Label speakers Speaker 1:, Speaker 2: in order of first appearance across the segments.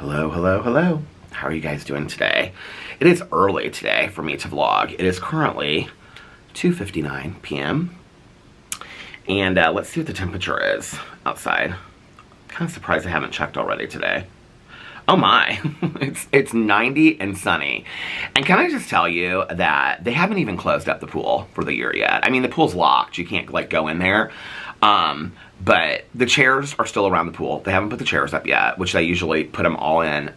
Speaker 1: Hello, hello, hello. How are you guys doing today? It is early today for me to vlog. It is currently 2:59 p.m. And let's see what the temperature is outside. Kind of surprised I haven't checked already today. Oh my, it's 90 and sunny. And can I just tell you that they haven't even closed up the pool for the year yet. I mean, the pool's locked. You can't like go in there. But the chairs are still around the pool. They haven't put the chairs up yet, which they usually put them all in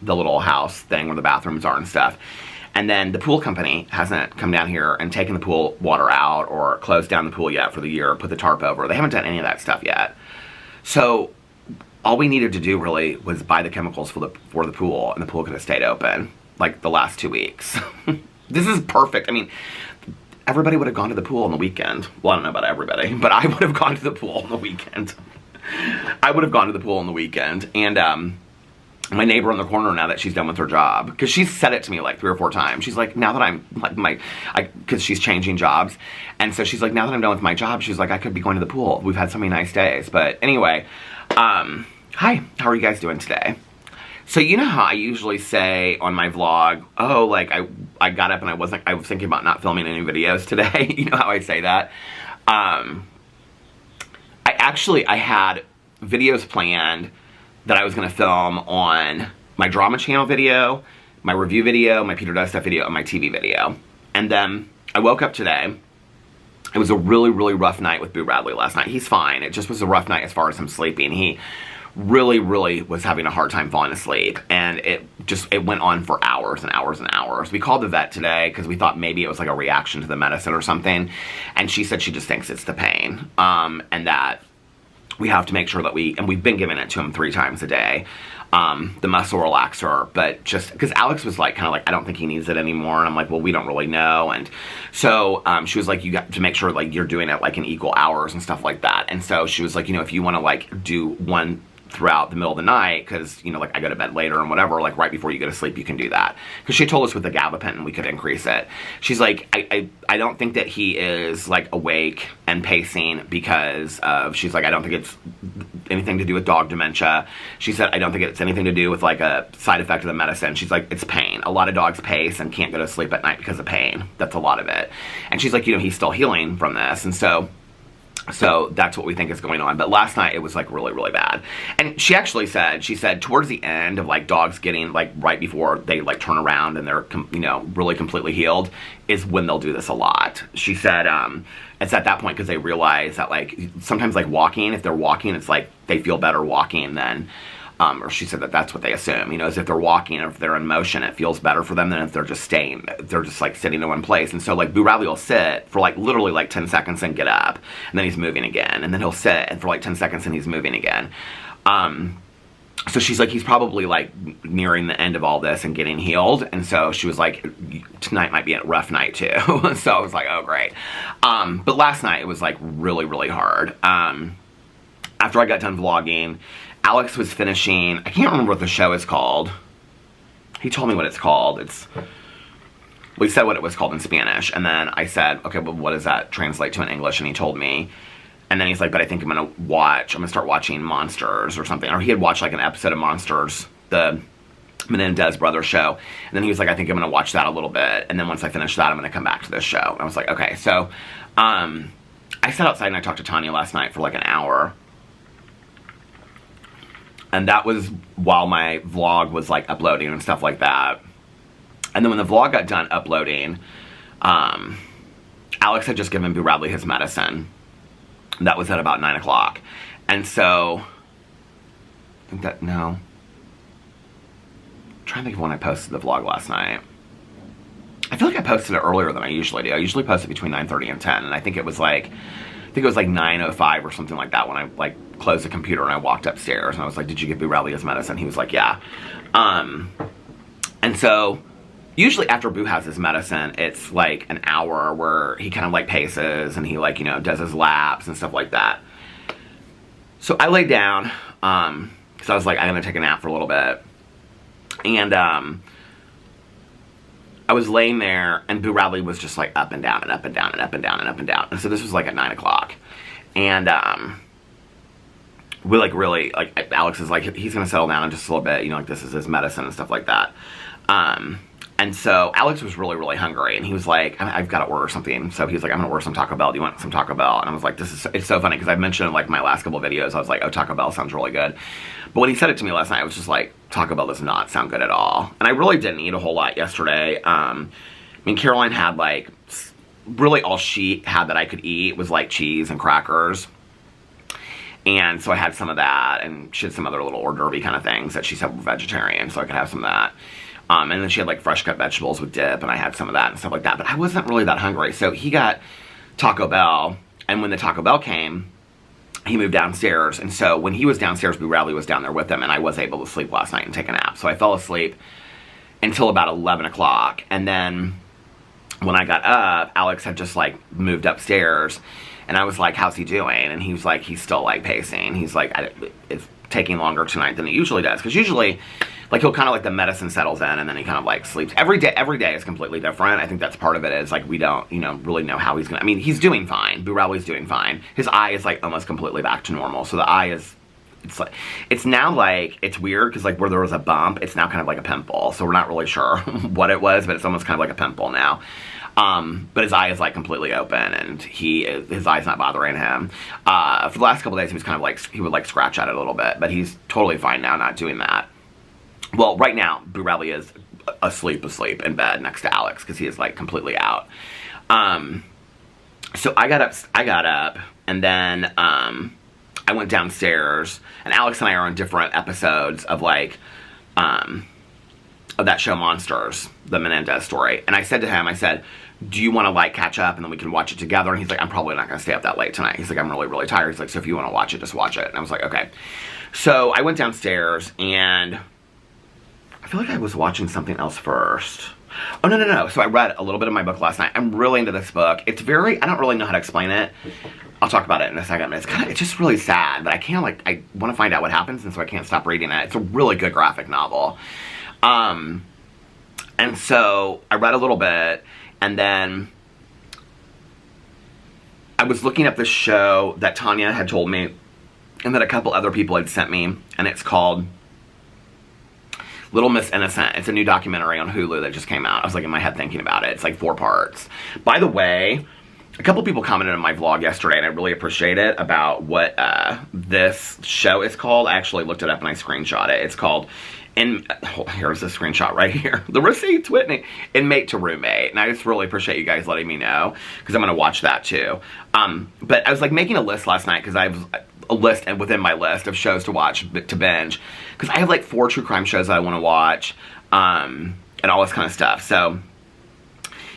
Speaker 1: the little house thing where the bathrooms are and stuff. And then the pool company hasn't come down here and taken the pool water out or closed down the pool yet for the year, put the tarp over. They haven't done any of that stuff yet. So all we needed to do really was buy the chemicals for the pool, and the pool could have stayed open like the last 2 weeks. This is perfect. I mean, everybody would have gone to the pool on the weekend. Well, I don't know about everybody, but I would have gone to the pool on the weekend. I would have gone to the pool on the weekend. And my neighbor in the corner, now that she's done with her job, because she's said it to me like 3 or 4 times. She's like, now that I'm like because she's changing jobs. And so she's like, now that I'm done with my job, she's like, I could be going to the pool. We've had so many nice days. But anyway, hi, how are you guys doing today? So you know how I usually say on my vlog, oh, like I got up and I was thinking about not filming any videos today. You know how I say that? I had videos planned that I was going to film on my drama channel video, my review video, my Peter Does Stuff video, and my TV video. And then I woke up today. It was a really, really rough night with Boo Radley last night. He's fine. It just was a rough night as far as him sleeping. He really, really was having a hard time falling asleep. And it went on for hours and hours and hours. We called the vet today because we thought maybe it was like a reaction to the medicine or something. And she said she just thinks it's the pain. And that we have to make sure that we've been giving it to him 3 times a day, the muscle relaxer, but just, because Alex was like, kind of like, I don't think he needs it anymore, and I'm like, well, we don't really know, and so, she was like, you got to make sure, like, you're doing it, like, in equal hours and stuff like that, and so she was like, you know, if you want to, like, do one throughout the middle of the night, because, you know, like, I go to bed later and whatever, like, right before you go to sleep, you can do that, because she told us with the gabapentin we could increase it. She's like, I don't think that he is, like, awake and pacing because of, she's like, I don't think it's anything to do with dog dementia. She said, I don't think it's anything to do with, like, a side effect of the medicine. She's like, it's pain. A lot of dogs pace and can't go to sleep at night because of pain. That's a lot of it. And she's like, you know, he's still healing from this, and so that's what we think is going on. But last night it was like really, really bad. And she actually said, towards the end of like dogs getting like right before they like turn around and they're, you know, really completely healed is when they'll do this a lot. She said, it's at that point because they realize that like sometimes like walking, if they're walking, it's like they feel better walking than, or she said that that's what they assume, you know, is if they're walking or if they're in motion, it feels better for them than if they're just staying, they're just like sitting in one place. And so like Boo Radley will sit for like literally like 10 seconds and get up, and then he's moving again, and then he'll sit and for like 10 seconds and he's moving again. So she's like, he's probably like nearing the end of all this and getting healed. And so she was like, tonight might be a rough night too. So I was like, oh great. But last night it was like really, really hard. After I got done vlogging, Alex was finishing, I can't remember what the show is called. He told me what it's called. We said what it was called in Spanish, and then I said, okay, well, what does that translate to in English? And he told me, and then he's like, but I think I'm gonna start watching Monsters or something. Or he had watched like an episode of Monsters, the Menendez brothers show, and then he was like, I think I'm gonna watch that a little bit, and then once I finish that, I'm gonna come back to this show. And I was like, okay. So, I sat outside and I talked to Tanya last night for like an hour. And that was while my vlog was like uploading and stuff like that. And then when the vlog got done uploading, Alex had just given Boo Radley his medicine. That was at about 9 o'clock. And so, I think that, no. I'm trying to think of when I posted the vlog last night. I feel like I posted it earlier than I usually do. I usually post it between 9:30 and 10. And I think it was like 9:05 or something like that when I like closed the computer and I walked upstairs and I was like, did you give Boo Radley his medicine? He was like, yeah. And so usually after Boo has his medicine, it's like an hour where he kind of like paces and he like, you know, does his laps and stuff like that. So I laid down, because I was like, I'm gonna take a nap for a little bit. And I was laying there, and Boo Radley was just like up and down and up and down and up and down and up and down. And so this was like at 9 o'clock. And we like really, like Alex is like, he's gonna settle down in just a little bit, you know, like this is his medicine and stuff like that. And so Alex was really, really hungry, and he was like, I've got to order something. So he was like, I'm gonna order some Taco Bell. Do you want some Taco Bell? And I was like, it's so funny, because I've mentioned in like my last couple of videos, I was like, oh, Taco Bell sounds really good. But when he said it to me last night, I was just like, Taco Bell does not sound good at all. And I really didn't eat a whole lot yesterday. I mean, Caroline had like, really all she had that I could eat was like cheese and crackers. And so I had some of that, and she had some other little hors d'oeuvre kind of things that she said were vegetarian, so I could have some of that. And then she had like fresh cut vegetables with dip, and I had some of that and stuff like that. But I wasn't really that hungry. So he got Taco Bell, and when the Taco Bell came, he moved downstairs. And so when he was downstairs, Radley was down there with him, and I was able to sleep last night and take a nap. So I fell asleep until about 11 o'clock. And then when I got up, Alex had just like moved upstairs, and I was like, how's he doing? And he was like, he's still like pacing. He's like, it's taking longer tonight than it usually does. Because usually, like, he'll kind of like the medicine settles in, and then he kind of like sleeps. Every day is completely different. I think that's part of it, is like we don't, you know, really know how he's gonna, I mean, he's doing fine. Radley's doing fine. His eye is like almost completely back to normal. So the eye is, it's like, it's now like, it's weird, because like where there was a bump, it's now kind of like a pimple. So we're not really sure what it was, but it's almost kind of like a pimple now. But his eye is like completely open, and his eye's not bothering him. For the last couple of days, he was kind of like, he would like scratch at it a little bit, but he's totally fine now, not doing that. Well, right now, Radley is asleep in bed next to Alex, because he is like completely out. So I got up, and then I went downstairs, and Alex and I are on different episodes of like of that show Monsters, the Menendez story. And I said to him, I said, do you want to like catch up and then we can watch it together? And he's like, I'm probably not going to stay up that late tonight. He's like, I'm really, really tired. He's like, so if you want to watch it, just watch it. And I was like, okay. So I went downstairs, and I feel like I was watching something else first. Oh, no. So I read a little bit of my book last night. I'm really into this book. It's very, I don't really know how to explain it. I'll talk about it in a second. It's just really sad, but I can't like, I want to find out what happens, and so I can't stop reading it. It's a really good graphic novel. And so I read a little bit, and then I was looking up this show that Tanya had told me, and that a couple other people had sent me, and it's called Little Miss Innocent. It's a new documentary on Hulu that just came out. I was like in my head thinking about it. It's like 4 parts. By the way, a couple people commented on my vlog yesterday, and I really appreciate it, about what this show is called. I actually looked it up and I screenshot it. It's called, here's the screenshot right here. The receipts, Whitney. Inmate to Roommate. And I just really appreciate you guys letting me know, because I'm going to watch that too. But I was like making a list last night, because I was a list, and within my list of shows to watch, to binge, because I have like 4 true crime shows that I want to watch, and all this kind of stuff. So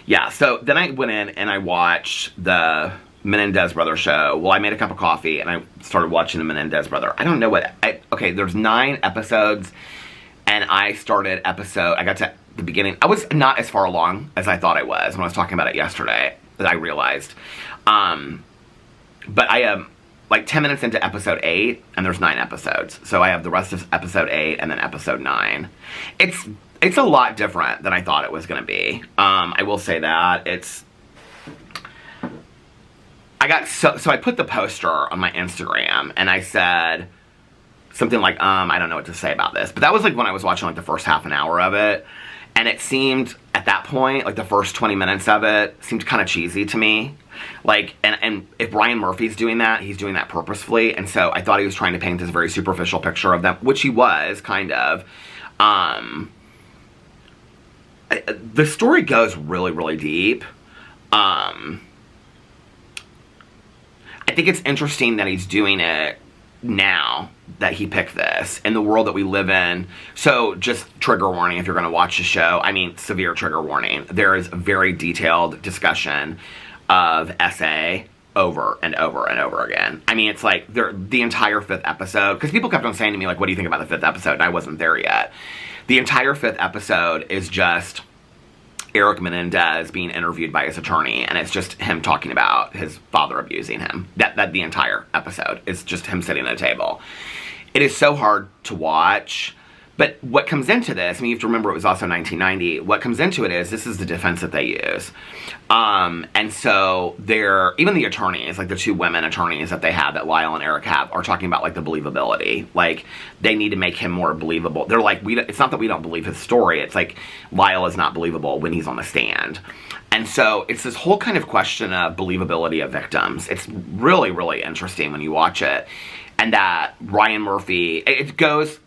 Speaker 1: yeah, so then I went in and I watched the Menendez brother show. Well, I made a cup of coffee and I started watching the Menendez brother. I don't know what, okay, there's 9 episodes, and I got to the beginning. I was not as far along as I thought I was when I was talking about it yesterday, that I realized. But I am like 10 minutes into episode 8, and there's 9 episodes. So I have the rest of episode 8 and then episode 9. It's a lot different than I thought it was going to be. I will say that. So I put the poster on my Instagram, and I said something like, I don't know what to say about this. But that was like when I was watching like the first half an hour of it. And it seemed, at that point, like the first 20 minutes of it seemed kind of cheesy to me. Like, and if Brian Murphy's doing that, he's doing that purposefully. And so I thought he was trying to paint this very superficial picture of them, which he was, kind of. The story goes really, really deep. I think it's interesting that he's doing it now, that he picked this, in the world that we live in. So just trigger warning if you're going to watch the show. I mean, severe trigger warning. There is a very detailed discussion of SA over and over and over again. I mean, it's like the entire 5th episode, because people kept on saying to me, like, what do you think about the 5th episode? And I wasn't there yet. The entire 5th episode is just Eric Menendez being interviewed by his attorney, and it's just him talking about his father abusing him. That the entire episode is just him sitting at a table. It is so hard to watch, But what comes into this, I mean, you have to remember it was also 1990. What comes into it is, this is the defense that they use. And so even the attorneys, like the two women attorneys that they have, that Lyle and Eric have, are talking about like the believability. Like, they need to make him more believable. They're like, it's not that we don't believe his story. It's like, Lyle is not believable when he's on the stand. And so it's this whole kind of question of believability of victims. It's really, really interesting when you watch it. And that Ryan Murphy, it goes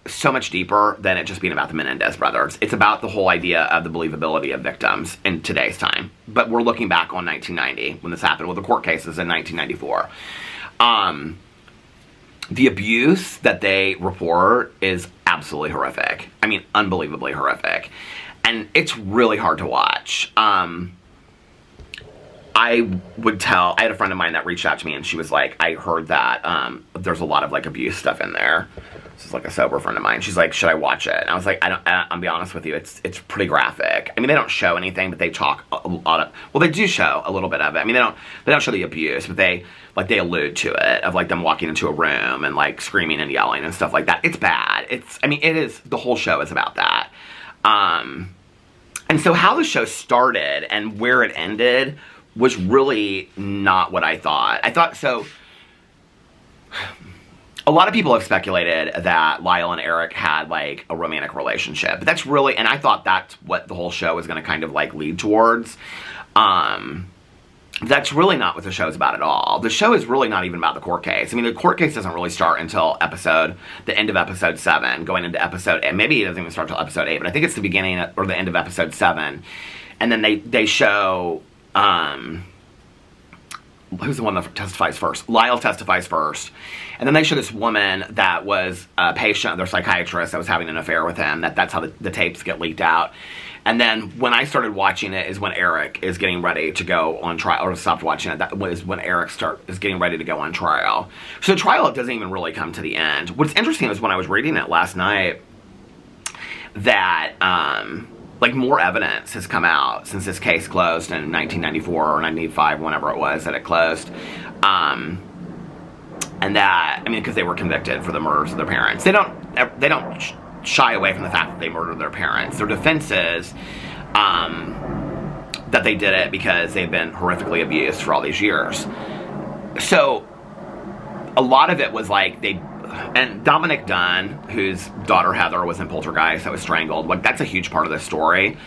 Speaker 1: so much deeper than it just being about the Menendez brothers. It's about the whole idea of the believability of victims in today's time. But we're looking back on 1990 when this happened, with the court cases in 1994. The abuse that they report is absolutely horrific. I mean, unbelievably horrific. And it's really hard to watch. I had a friend of mine that reached out to me, and she was like, I heard that there's a lot of like abuse stuff in there. This is like a sober friend of mine. She's like, should I watch it? And I was like, I'll be honest with you, it's pretty graphic. I mean, they don't show anything, but they talk a lot of, well, they do show a little bit of it. I mean, they don't show the abuse, but they allude to it, of like them walking into a room and like screaming and yelling and stuff like that. It's bad. The whole show is about that. And so how the show started and where it ended was really not what I thought. A lot of people have speculated that Lyle and Eric had like a romantic relationship, but that's really, and I thought that's what the whole show was going to kind of like lead towards. That's really not what the show is about at all. The show is really not even about the court case. I mean, the court case doesn't really start until the end of episode 7, going into episode 8. Maybe it doesn't even start until episode 8, but I think it's the beginning or the end of episode 7. And then they show, who's the one that testifies first? Lyle testifies first. And then they show this woman that was a patient, their psychiatrist, that was having an affair with him. That's how the tapes get leaked out. And then when I started watching it is when Eric is getting ready to go on trial, or stopped watching it. That was when Eric is getting ready to go on trial. So the trial, it doesn't even really come to the end. What's interesting is when I was reading it last night, that like more evidence has come out since this case closed in 1994 or 1995, whenever it was that it closed. And that, I mean, because they were convicted for the murders of their parents. They don't shy away from the fact that they murdered their parents. Their defense is that they did it because they've been horrifically abused for all these years. So a lot of it was like and Dominic Dunn, whose daughter Heather was in Poltergeist that was strangled, like that's a huge part of the story.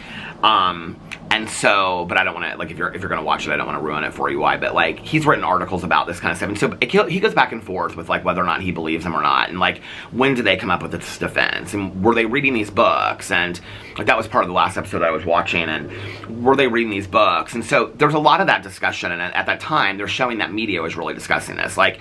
Speaker 1: And so, but I don't want to, like, if you're going to watch it, I don't want to ruin it for you why, but like, he's written articles about this kind of stuff. And so he goes back and forth with like whether or not he believes him or not. And like, when did they come up with this defense? And were they reading these books? And like, that was part of the last episode I was watching. And were they reading these books? And so there's a lot of that discussion. And at that time, they're showing that media was really discussing this. Like,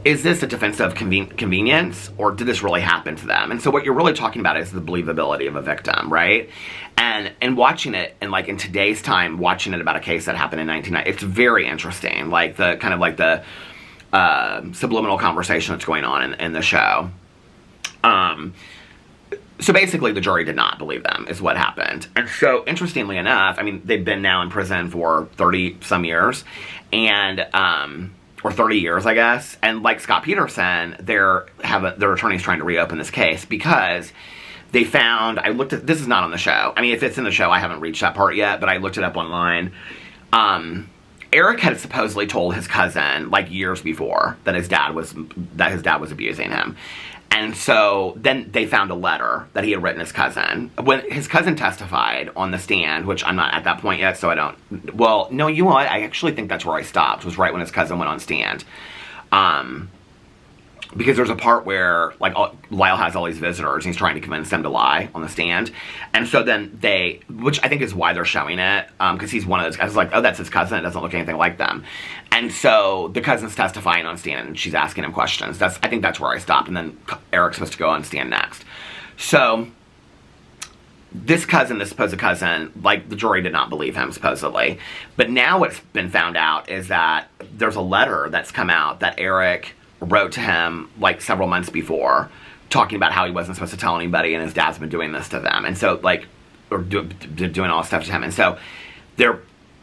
Speaker 1: is this a defense of convenience, or did this really happen to them? And so what you're really talking about is the believability of a victim, right? And watching it, and like in today's time, watching it about a case that happened in 1990, it's very interesting. Like the kind of like the subliminal conversation that's going on in the show. So basically, the jury did not believe them, is what happened. And so, interestingly enough, I mean, they've been now in prison for 30-some years, and or 30 years, I guess. And like Scott Peterson, their attorney's trying to reopen this case because they found, this is not on the show. I mean, if it's in the show, I haven't reached that part yet, but I looked it up online. Eric had supposedly told his cousin, like years before, that his dad was abusing him. And so then they found a letter that he had written his cousin. When his cousin testified on the stand, which I'm not at that point yet, so I don't... Well, no, you know what? I actually think that's where I stopped, was right when his cousin went on stand. Because there's a part where, like, Lyle has all these visitors, and he's trying to convince them to lie on the stand. And so then which I think is why they're showing it, because he's one of those guys, like, oh, that's his cousin, it doesn't look anything like them. And so the cousin's testifying on stand, and she's asking him questions. I think that's where I stopped, and then Eric's supposed to go on stand next. So this supposed cousin, like, the jury did not believe him, supposedly. But now what's been found out is that there's a letter that's come out that Eric wrote to him like several months before, talking about how he wasn't supposed to tell anybody, and his dad's been doing this to them, and so like, or doing all this stuff to him. And so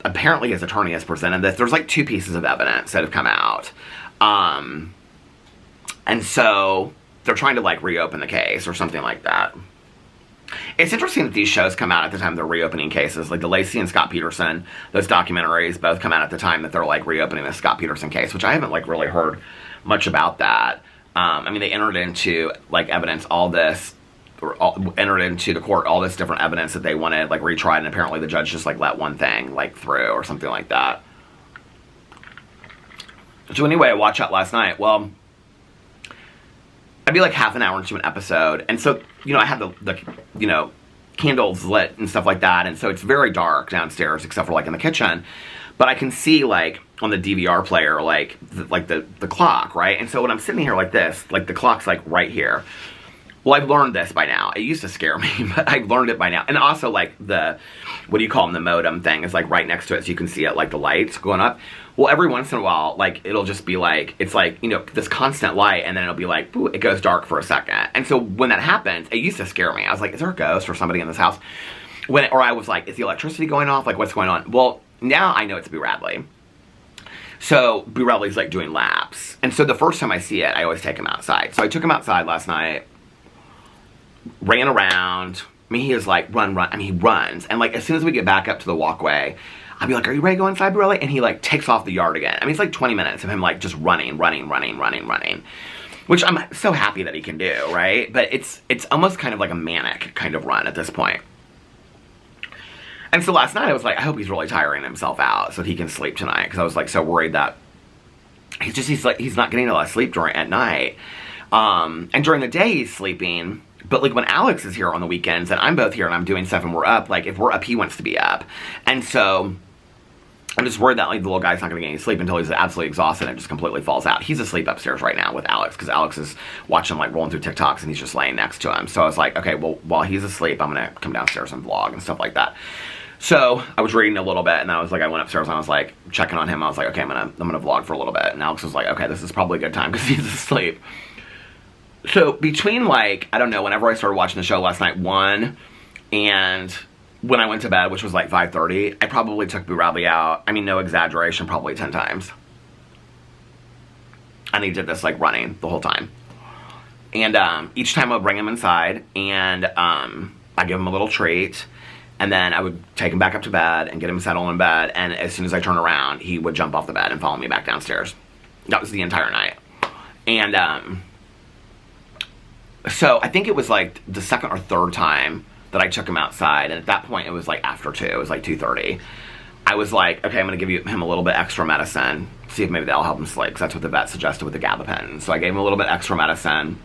Speaker 1: apparently his attorney has presented this. There's like 2 pieces of evidence that have come out, and so they're trying to like reopen the case or something like that. It's interesting that these shows come out at the time they're reopening cases. Like the Lacey and Scott Peterson, those documentaries both come out at the time that they're like reopening the Scott Peterson case, which I haven't like really heard much about that. I mean, they entered into like evidence, all this, entered into the court all this different evidence that they wanted like retried, and apparently the judge just like let one thing like through or something like that. So anyway, I watched that last night. Well, I'd be like half an hour into an episode, and so, you know, I had the you know, candles lit and stuff like that, and so it's very dark downstairs except for like in the kitchen, but I can see like on the DVR player like the clock, right? And so when I'm sitting here like this, like the clock's like right here. Well, I've learned this by now. It used to scare me, but I've learned it by now. And also like the, what do you call them, the modem thing is like right next to it, so you can see it like the lights going up. Well, every once in a while, like it'll just be like, it's like, you know, this constant light, and then it'll be like, ooh, it goes dark for a second. And so when that happens, it used to scare me. I was like, is there a ghost or somebody in this house? Or I was like, is the electricity going off? Like, what's going on? Well, now I know it's B. Radley. So B. Radley's like doing laps. And so the first time I see it, I always take him outside. So I took him outside last night, ran around. I mean, he is like, run. I mean, he runs. And like, as soon as we get back up to the walkway, I'll be like, are you ready to go inside, B. Radley? And he like takes off the yard again. I mean, it's like 20 minutes of him like just running. Which I'm so happy that he can do, right? But it's almost kind of like a manic kind of run at this point. And so last night I was like, I hope he's really tiring himself out so that he can sleep tonight, because I was like so worried that he's not getting a lot of sleep at night. And during the day he's sleeping. But like when Alex is here on the weekends and I'm both here and I'm doing stuff and we're up, like if we're up, he wants to be up. And so I'm just worried that like the little guy's not going to get any sleep until he's absolutely exhausted and just completely falls out. He's asleep upstairs right now with Alex, because Alex is watching like rolling through TikToks and he's just laying next to him. So I was like, okay, well, while he's asleep, I'm going to come downstairs and vlog and stuff like that. So I was reading a little bit, and I was like, I went upstairs and I was like checking on him. I was like, okay, I'm gonna vlog for a little bit. And Alex was like, okay, this is probably a good time because he's asleep. So between like, I don't know, whenever I started watching the show last night, 1, and when I went to bed, which was like 5:30, I probably took B. Radley out. I mean, no exaggeration, probably 10 times. And he did this like running the whole time. And each time I would bring him inside, and I give him a little treat. And then I would take him back up to bed and get him settled in bed. And as soon as I turned around, he would jump off the bed and follow me back downstairs. That was the entire night. And so I think it was like the second or third time that I took him outside. And at that point, it was like after 2. It was like 2:30. I was like, okay, I'm going to give him a little bit extra medicine. See if maybe that'll help him sleep. Because that's what the vet suggested with the gabapentin. So I gave him a little bit extra medicine.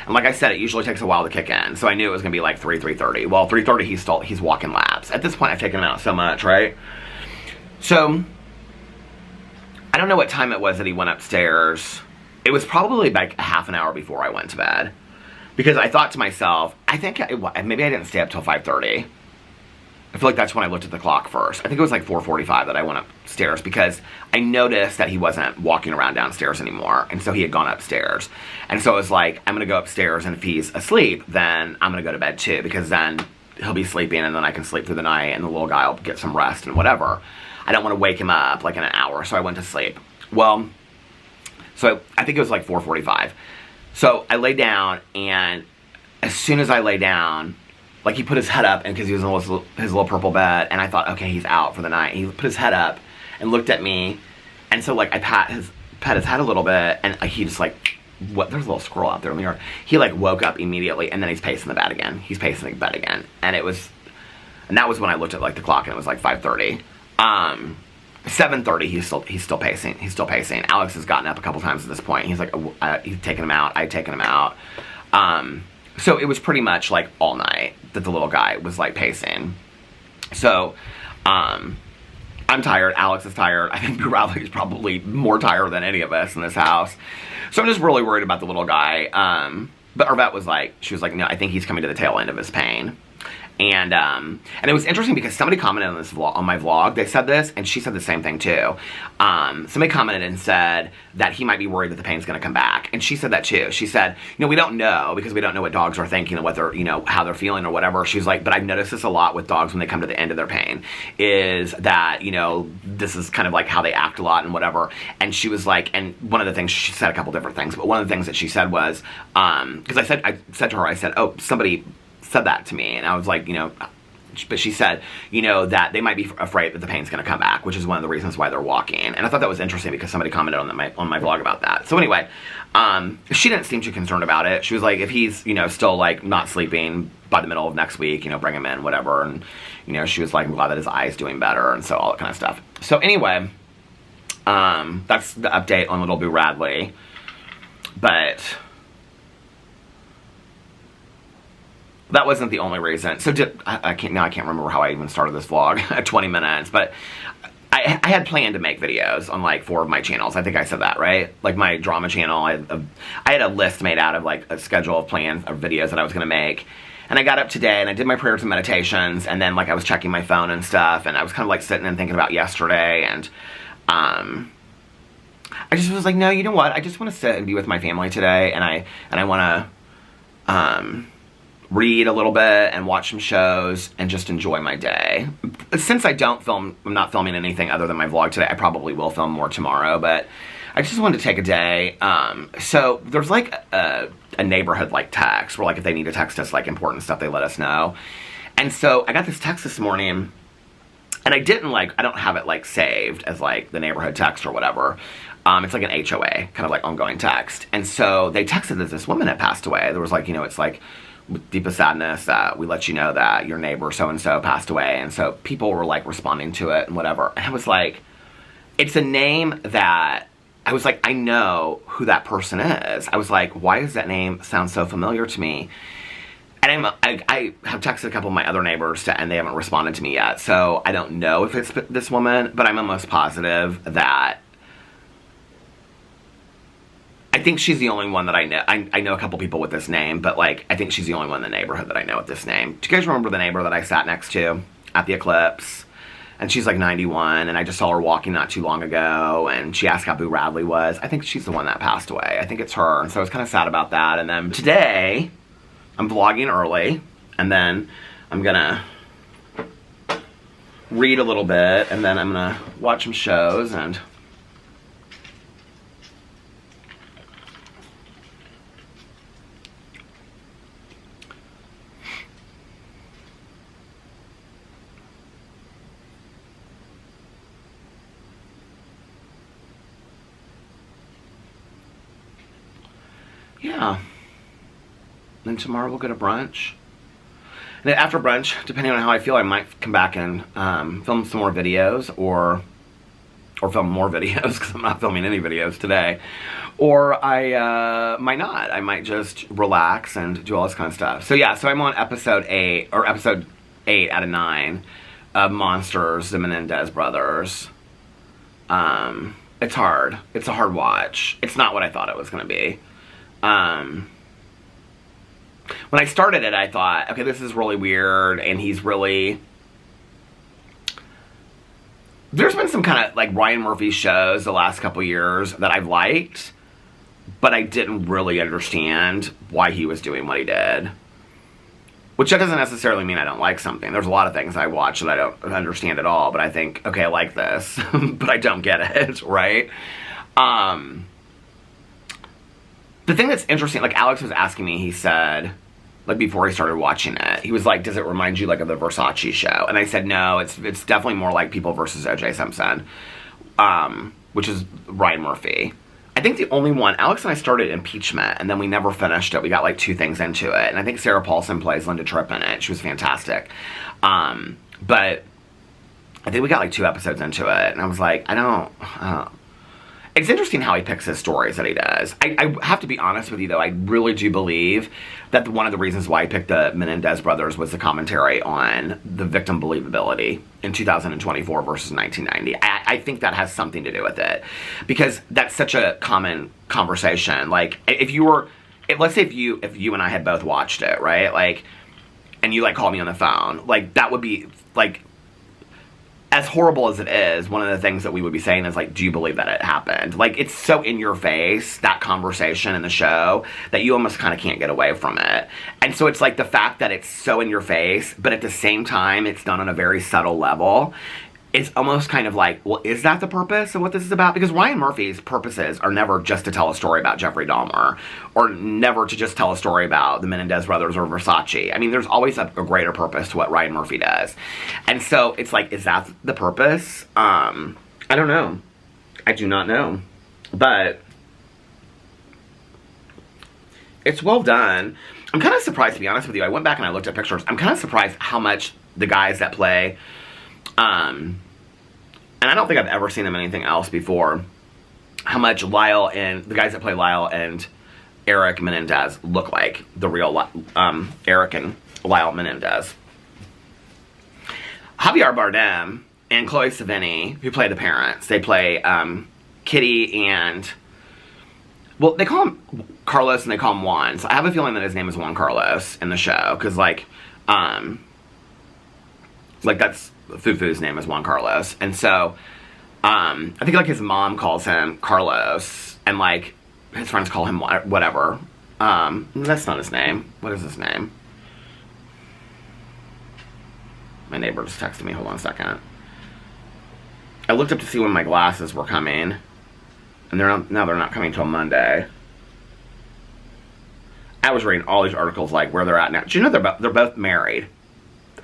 Speaker 1: And like I said, it usually takes a while to kick in. So I knew it was going to be like 3:30. Well, 3:30, he's walking laps. At this point, I've taken him out so much, right? So I don't know what time it was that he went upstairs. It was probably like a half an hour before I went to bed. Because I thought to myself, I think maybe I didn't stay up till 5:30. I feel like that's when I looked at the clock first. I think it was like 4:45 that I went upstairs, because I noticed that he wasn't walking around downstairs anymore. And so he had gone upstairs. And so I was like, I'm going to go upstairs, and if he's asleep, then I'm going to go to bed too, because then he'll be sleeping and then I can sleep through the night and the little guy will get some rest and whatever. I don't want to wake him up like in an hour. So I went to sleep. Well, so I think it was like 4:45. So I lay down, and as soon as I lay down, like he put his head up, and because he was in his little purple bed, and I thought, okay, he's out for the night. He put his head up and looked at me, and so like I pat his head a little bit, and he just like, what? There's a little squirrel out there in the yard. He like woke up immediately, and then he's pacing the bed again. He's pacing the bed again, and that was when I looked at like the clock, and it was like 5:30. 7:30, he's still pacing. He's still pacing. Alex has gotten up a couple times at this point. He's like, he's taken him out. I'd taken him out. So it was pretty much like all night that the little guy was like pacing. So, I'm tired. Alex is tired. I think B. Radley is probably more tired than any of us in this house. So I'm just really worried about the little guy. But our vet was like, she was like, no, I think he's coming to the tail end of his pain. And it was interesting because somebody commented on this vlog, on my vlog. They said this, and she said the same thing too. Somebody commented and said that he might be worried that the pain's going to come back, and she said that too. She said, you know, we don't know because we don't know what dogs are thinking and what they're, you know, how they're feeling or whatever. She's like, but I've noticed this a lot with dogs when they come to the end of their pain, is that, you know, this is kind of like how they act a lot and whatever. And she was like, and one of the things, she said a couple different things, but one of the things that she said was, because I said to her, I said, oh, somebody said that to me, and I was like, you know, but she said, you know, that they might be afraid that the pain's going to come back, which is one of the reasons why they're walking. And I thought that was interesting because somebody commented on my vlog about that. So anyway, she didn't seem too concerned about it. She was like, if he's, you know, still like not sleeping by the middle of next week, you know, bring him in, whatever. And, you know, she was like, I'm glad that his eye's doing better, and so all that kind of stuff. So anyway, that's the update on little Boo Radley. But that wasn't the only reason. So I can't remember how I even started this vlog at 20 minutes, but I had planned to make videos on like 4 of my channels. I think I said that, right? Like my drama channel, I had a list made out of like a schedule of plans of videos that I was going to make. And I got up today and I did my prayers and meditations, and then like I was checking my phone and stuff, and I was kind of like sitting and thinking about yesterday, and I just was like, no, you know what? I just want to sit and be with my family today, and I want to read a little bit and watch some shows and just enjoy my day. Since I'm not filming anything other than my vlog today, I probably will film more tomorrow, but I just wanted to take a day. So there's like a neighborhood like text where like if they need to text us like important stuff, they let us know. And so I got this text this morning, and I don't have it like saved as like the neighborhood text or whatever. It's like an HOA, kind of like ongoing text. And so they texted that this woman had passed away. There was like, you know, it's like, with deepest sadness, we let you know that your neighbor so-and-so passed away. And so people were like responding to it and whatever. And I was like, it's a name that, I was like, I know who that person is. I was like, why does that name sound so familiar to me? And I have texted a couple of my other neighbors and they haven't responded to me yet. So I don't know if it's this woman, but I'm almost positive that I think she's the only one that I know. I know a couple people with this name, but like, I think she's the only one in the neighborhood that I know with this name. Do you guys remember the neighbor that I sat next to at the eclipse? And she's like 91, and I just saw her walking not too long ago, and she asked how Boo Radley was. I think she's the one that passed away. I think it's her, and so I was kind of sad about that. And then today, I'm vlogging early, and then I'm gonna read a little bit, and then I'm gonna watch some shows, and yeah. Then tomorrow we'll go to brunch. And then after brunch, depending on how I feel, I might come back and film some more videos, or film more videos, because I'm not filming any videos today. Or I might not. I might just relax and do all this kind of stuff. So yeah, so I'm on episode 8 out of 9 of Monsters, the Menendez brothers. It's hard. It's a hard watch. It's not what I thought it was going to be. When I started it, I thought, okay, this is really weird, and he's really... There's been some kind of, like, Ryan Murphy shows the last couple years that I've liked, but I didn't really understand why he was doing what he did. Which that doesn't necessarily mean I don't like something. There's a lot of things I watch that I don't understand at all, but I think, okay, I like this, but I don't get it, right? The thing that's interesting, like Alex was asking me, he said, like before he started watching it, he was like, does it remind you like of the Versace show? And I said, no, it's definitely more like People versus O.J. Simpson, which is Ryan Murphy. I think the only one, Alex and I started Impeachment, and then we never finished it. We got like 2 things into it, and I think Sarah Paulson plays Linda Tripp in it. She was fantastic. But I think we got like 2 episodes into it, and I was like, I don't. It's interesting how he picks his stories that he does. I have to be honest with you, though. I really do believe that one of the reasons why he picked the Menendez brothers was the commentary on the victim believability in 2024 versus 1990. I think that has something to do with it. Because that's such a common conversation. Like, let's say if you and I had both watched it, right? Like, and you, like, called me on the phone. Like, that would be, like, as horrible as it is, one of the things that we would be saying is, like, do you believe that it happened? Like, it's so in your face, that conversation in the show, that you almost kind of can't get away from it. And so it's, like, the fact that it's so in your face, but at the same time, it's done on a very subtle level. It's almost kind of like, well, is that the purpose of what this is about? Because Ryan Murphy's purposes are never just to tell a story about Jeffrey Dahmer, or never to just tell a story about the Menendez brothers or Versace. I mean, there's always a greater purpose to what Ryan Murphy does. And so it's like, is that the purpose? I don't know. I do not know. But it's well done. I'm kind of surprised, to be honest with you. I went back and I looked at pictures. I'm kind of surprised how much the guys that play, and I don't think I've ever seen them in anything else before, how much Lyle and the guys that play Lyle and Eric Menendez look like the real Eric and Lyle Menendez. Javier Bardem and Chloe Sevigny, who play the parents, they play Kitty and, well, they call him Carlos and they call him Juan. So I have a feeling that his name is Juan Carlos in the show, because like that's Fufu's name is Juan Carlos. And so, I think, like, his mom calls him Carlos, and, like, his friends call him whatever. That's not his name. What is his name? My neighbor just texted me. Hold on a second. I looked up to see when my glasses were coming, and they're not coming till Monday. I was reading all these articles, like, where they're at now. Do you know they're both married?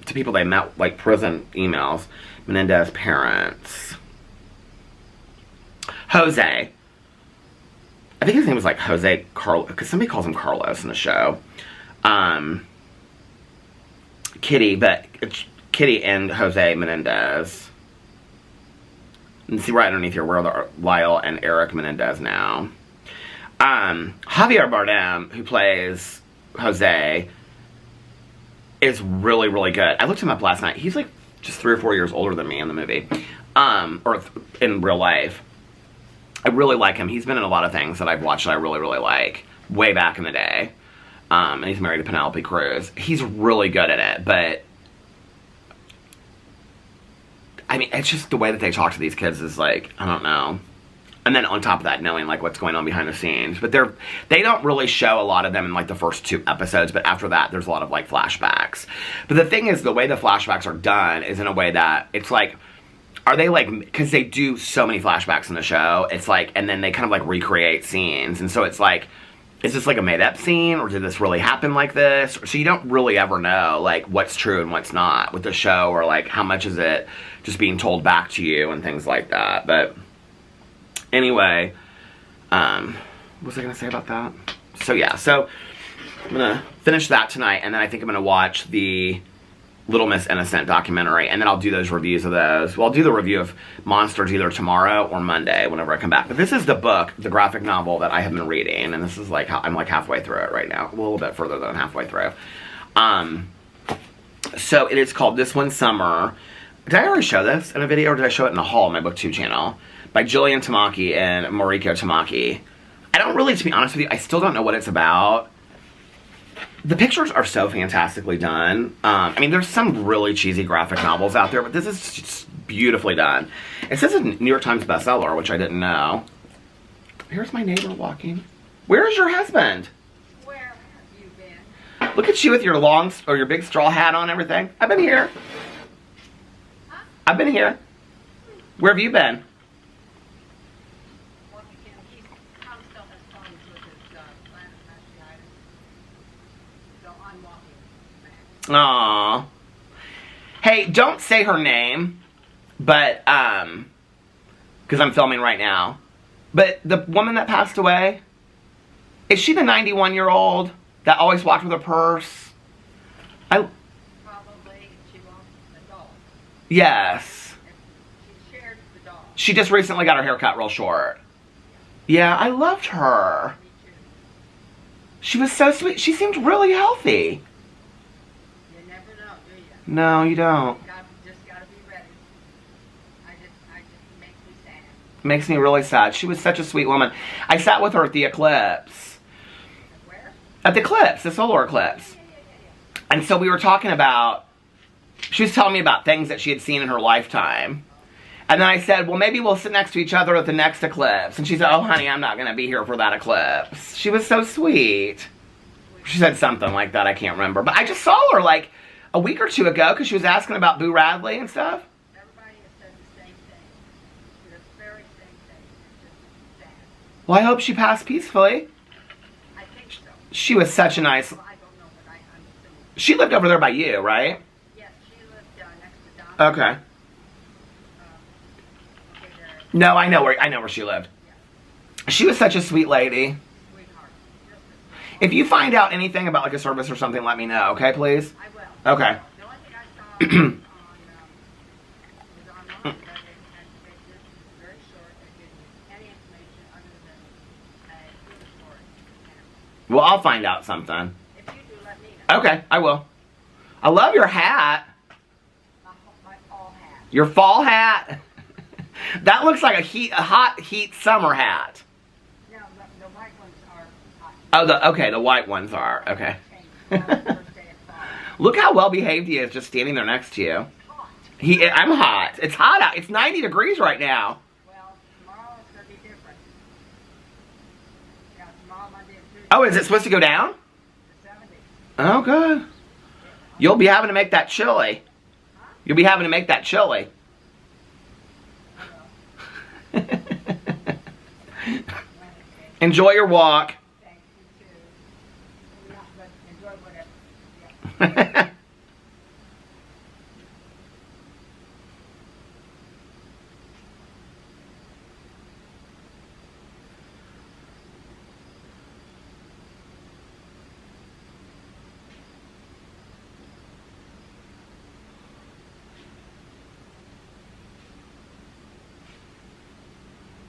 Speaker 1: To people they met, like, prison emails. Menendez parents. Jose. I think his name was, like, Jose Carlos, because somebody calls him Carlos in the show. Kitty, but it's Kitty and Jose Menendez. And see right underneath here, where are Lyle and Eric Menendez now. Javier Bardem, who plays Jose, is really, really good. I looked him up last night. He's, like, just 3 or 4 years older than me in the movie. Or in real life. I really like him. He's been in a lot of things that I've watched that I really, really like. Way back in the day. And he's married to Penelope Cruz. He's really good at it, but I mean, it's just the way that they talk to these kids is like, I don't know. And then on top of that, knowing, like, what's going on behind the scenes. But they don't really show a lot of them in, like, the first 2 episodes. But after that, there's a lot of, like, flashbacks. But the thing is, the way the flashbacks are done is in a way that it's like, are they, like, because they do so many flashbacks in the show. It's like, and then they kind of, like, recreate scenes. And so it's like, is this, like, a made-up scene? Or did this really happen like this? So you don't really ever know, like, what's true and what's not with the show. Or, like, how much is it just being told back to you and things like that. But anyway, what was I going to say about that? So, yeah. So, I'm going to finish that tonight. And then I think I'm going to watch the Little Miss Innocent documentary. And then I'll do those reviews of those. Well, I'll do the review of Monsters either tomorrow or Monday whenever I come back. But this is the book, the graphic novel that I have been reading. And this is like, I'm like halfway through it right now. A little bit further than halfway through. So, it is called This One Summer. Did I already show this in a video, or did I show it in a haul on my BookTube channel? By Jillian Tamaki and Mariko Tamaki. I don't really, to be honest with you, I still don't know what it's about. The pictures are so fantastically done. I mean, there's some really cheesy graphic novels out there, but this is just beautifully done. It says it's a New York Times bestseller, which I didn't know. Here's my neighbor walking. Where is your husband?
Speaker 2: Where have you been?
Speaker 1: Look at you with your long, or your big straw hat on and everything. I've been here.
Speaker 2: Huh?
Speaker 1: I've been here. Where have you been?
Speaker 2: Well, Tom still has problems with his gland fasciitis. So I'm walking.
Speaker 1: Aww. Hey, don't say her name, but, because I'm filming right now. But the woman that passed away, is she the 91-year-old that always walked with a purse?
Speaker 2: Probably she walked the dog.
Speaker 1: Yes.
Speaker 2: She shared the dog.
Speaker 1: She just recently got her hair cut real short. Yeah, I loved her.
Speaker 2: Me too.
Speaker 1: She was so sweet. She seemed really healthy.
Speaker 2: You never know, do you?
Speaker 1: No, you don't.
Speaker 2: Just gotta be ready. I just makes me sad.
Speaker 1: Makes me really sad. She was such a sweet woman. I sat with her at the eclipse.
Speaker 2: Where?
Speaker 1: At the eclipse, the solar eclipse. And so we were talking about, she was telling me about things that she had seen in her lifetime. And then I said, well, maybe we'll sit next to each other at the next eclipse. And she said, oh, honey, I'm not going to be here for that eclipse. She was so sweet. She said something like that. I can't remember. But I just saw her like a week or two ago because she was asking about Boo Radley and stuff.
Speaker 2: Everybody has said the same thing. The very same thing. It's just sad.
Speaker 1: Well, I hope she passed peacefully.
Speaker 2: I think so.
Speaker 1: She was such a nice...
Speaker 2: Well, I don't know, but I'm assuming.
Speaker 1: She lived over there by you, right?
Speaker 2: Yes, she lived next to Don.
Speaker 1: Okay.
Speaker 2: Okay, there.
Speaker 1: No, I know where she lived.
Speaker 2: Yeah.
Speaker 1: She was such a sweet lady.
Speaker 2: Sweetheart. Just a
Speaker 1: If you find out anything about like a service or something, let me know, okay, please?
Speaker 2: I will.
Speaker 1: Okay.
Speaker 2: The only thing I saw was online that they had made this very short and didn't give any information other than a food report.
Speaker 1: Well, I'll find out something.
Speaker 2: If you do, let me know.
Speaker 1: Okay, I will. I love your hat.
Speaker 2: My fall hat.
Speaker 1: Your fall hat. That looks like a hot heat summer hat.
Speaker 2: No, the white ones are hot.
Speaker 1: Oh, the white ones are. Okay.
Speaker 2: That was the first day of fall.
Speaker 1: Look how well behaved he is just standing there next to you.
Speaker 2: Hot.
Speaker 1: I'm hot. It's hot out. It's 90 degrees right now.
Speaker 2: Well, tomorrow it's going to be different. Yeah, tomorrow, Monday, and Tuesday.
Speaker 1: Oh, is it supposed to go down?
Speaker 2: The 70s.
Speaker 1: Oh, good. You'll be having to make that chili. You'll be having to make that chili. Enjoy your walk.
Speaker 2: Thank you, too. Yeah, but enjoy whatever. Yeah.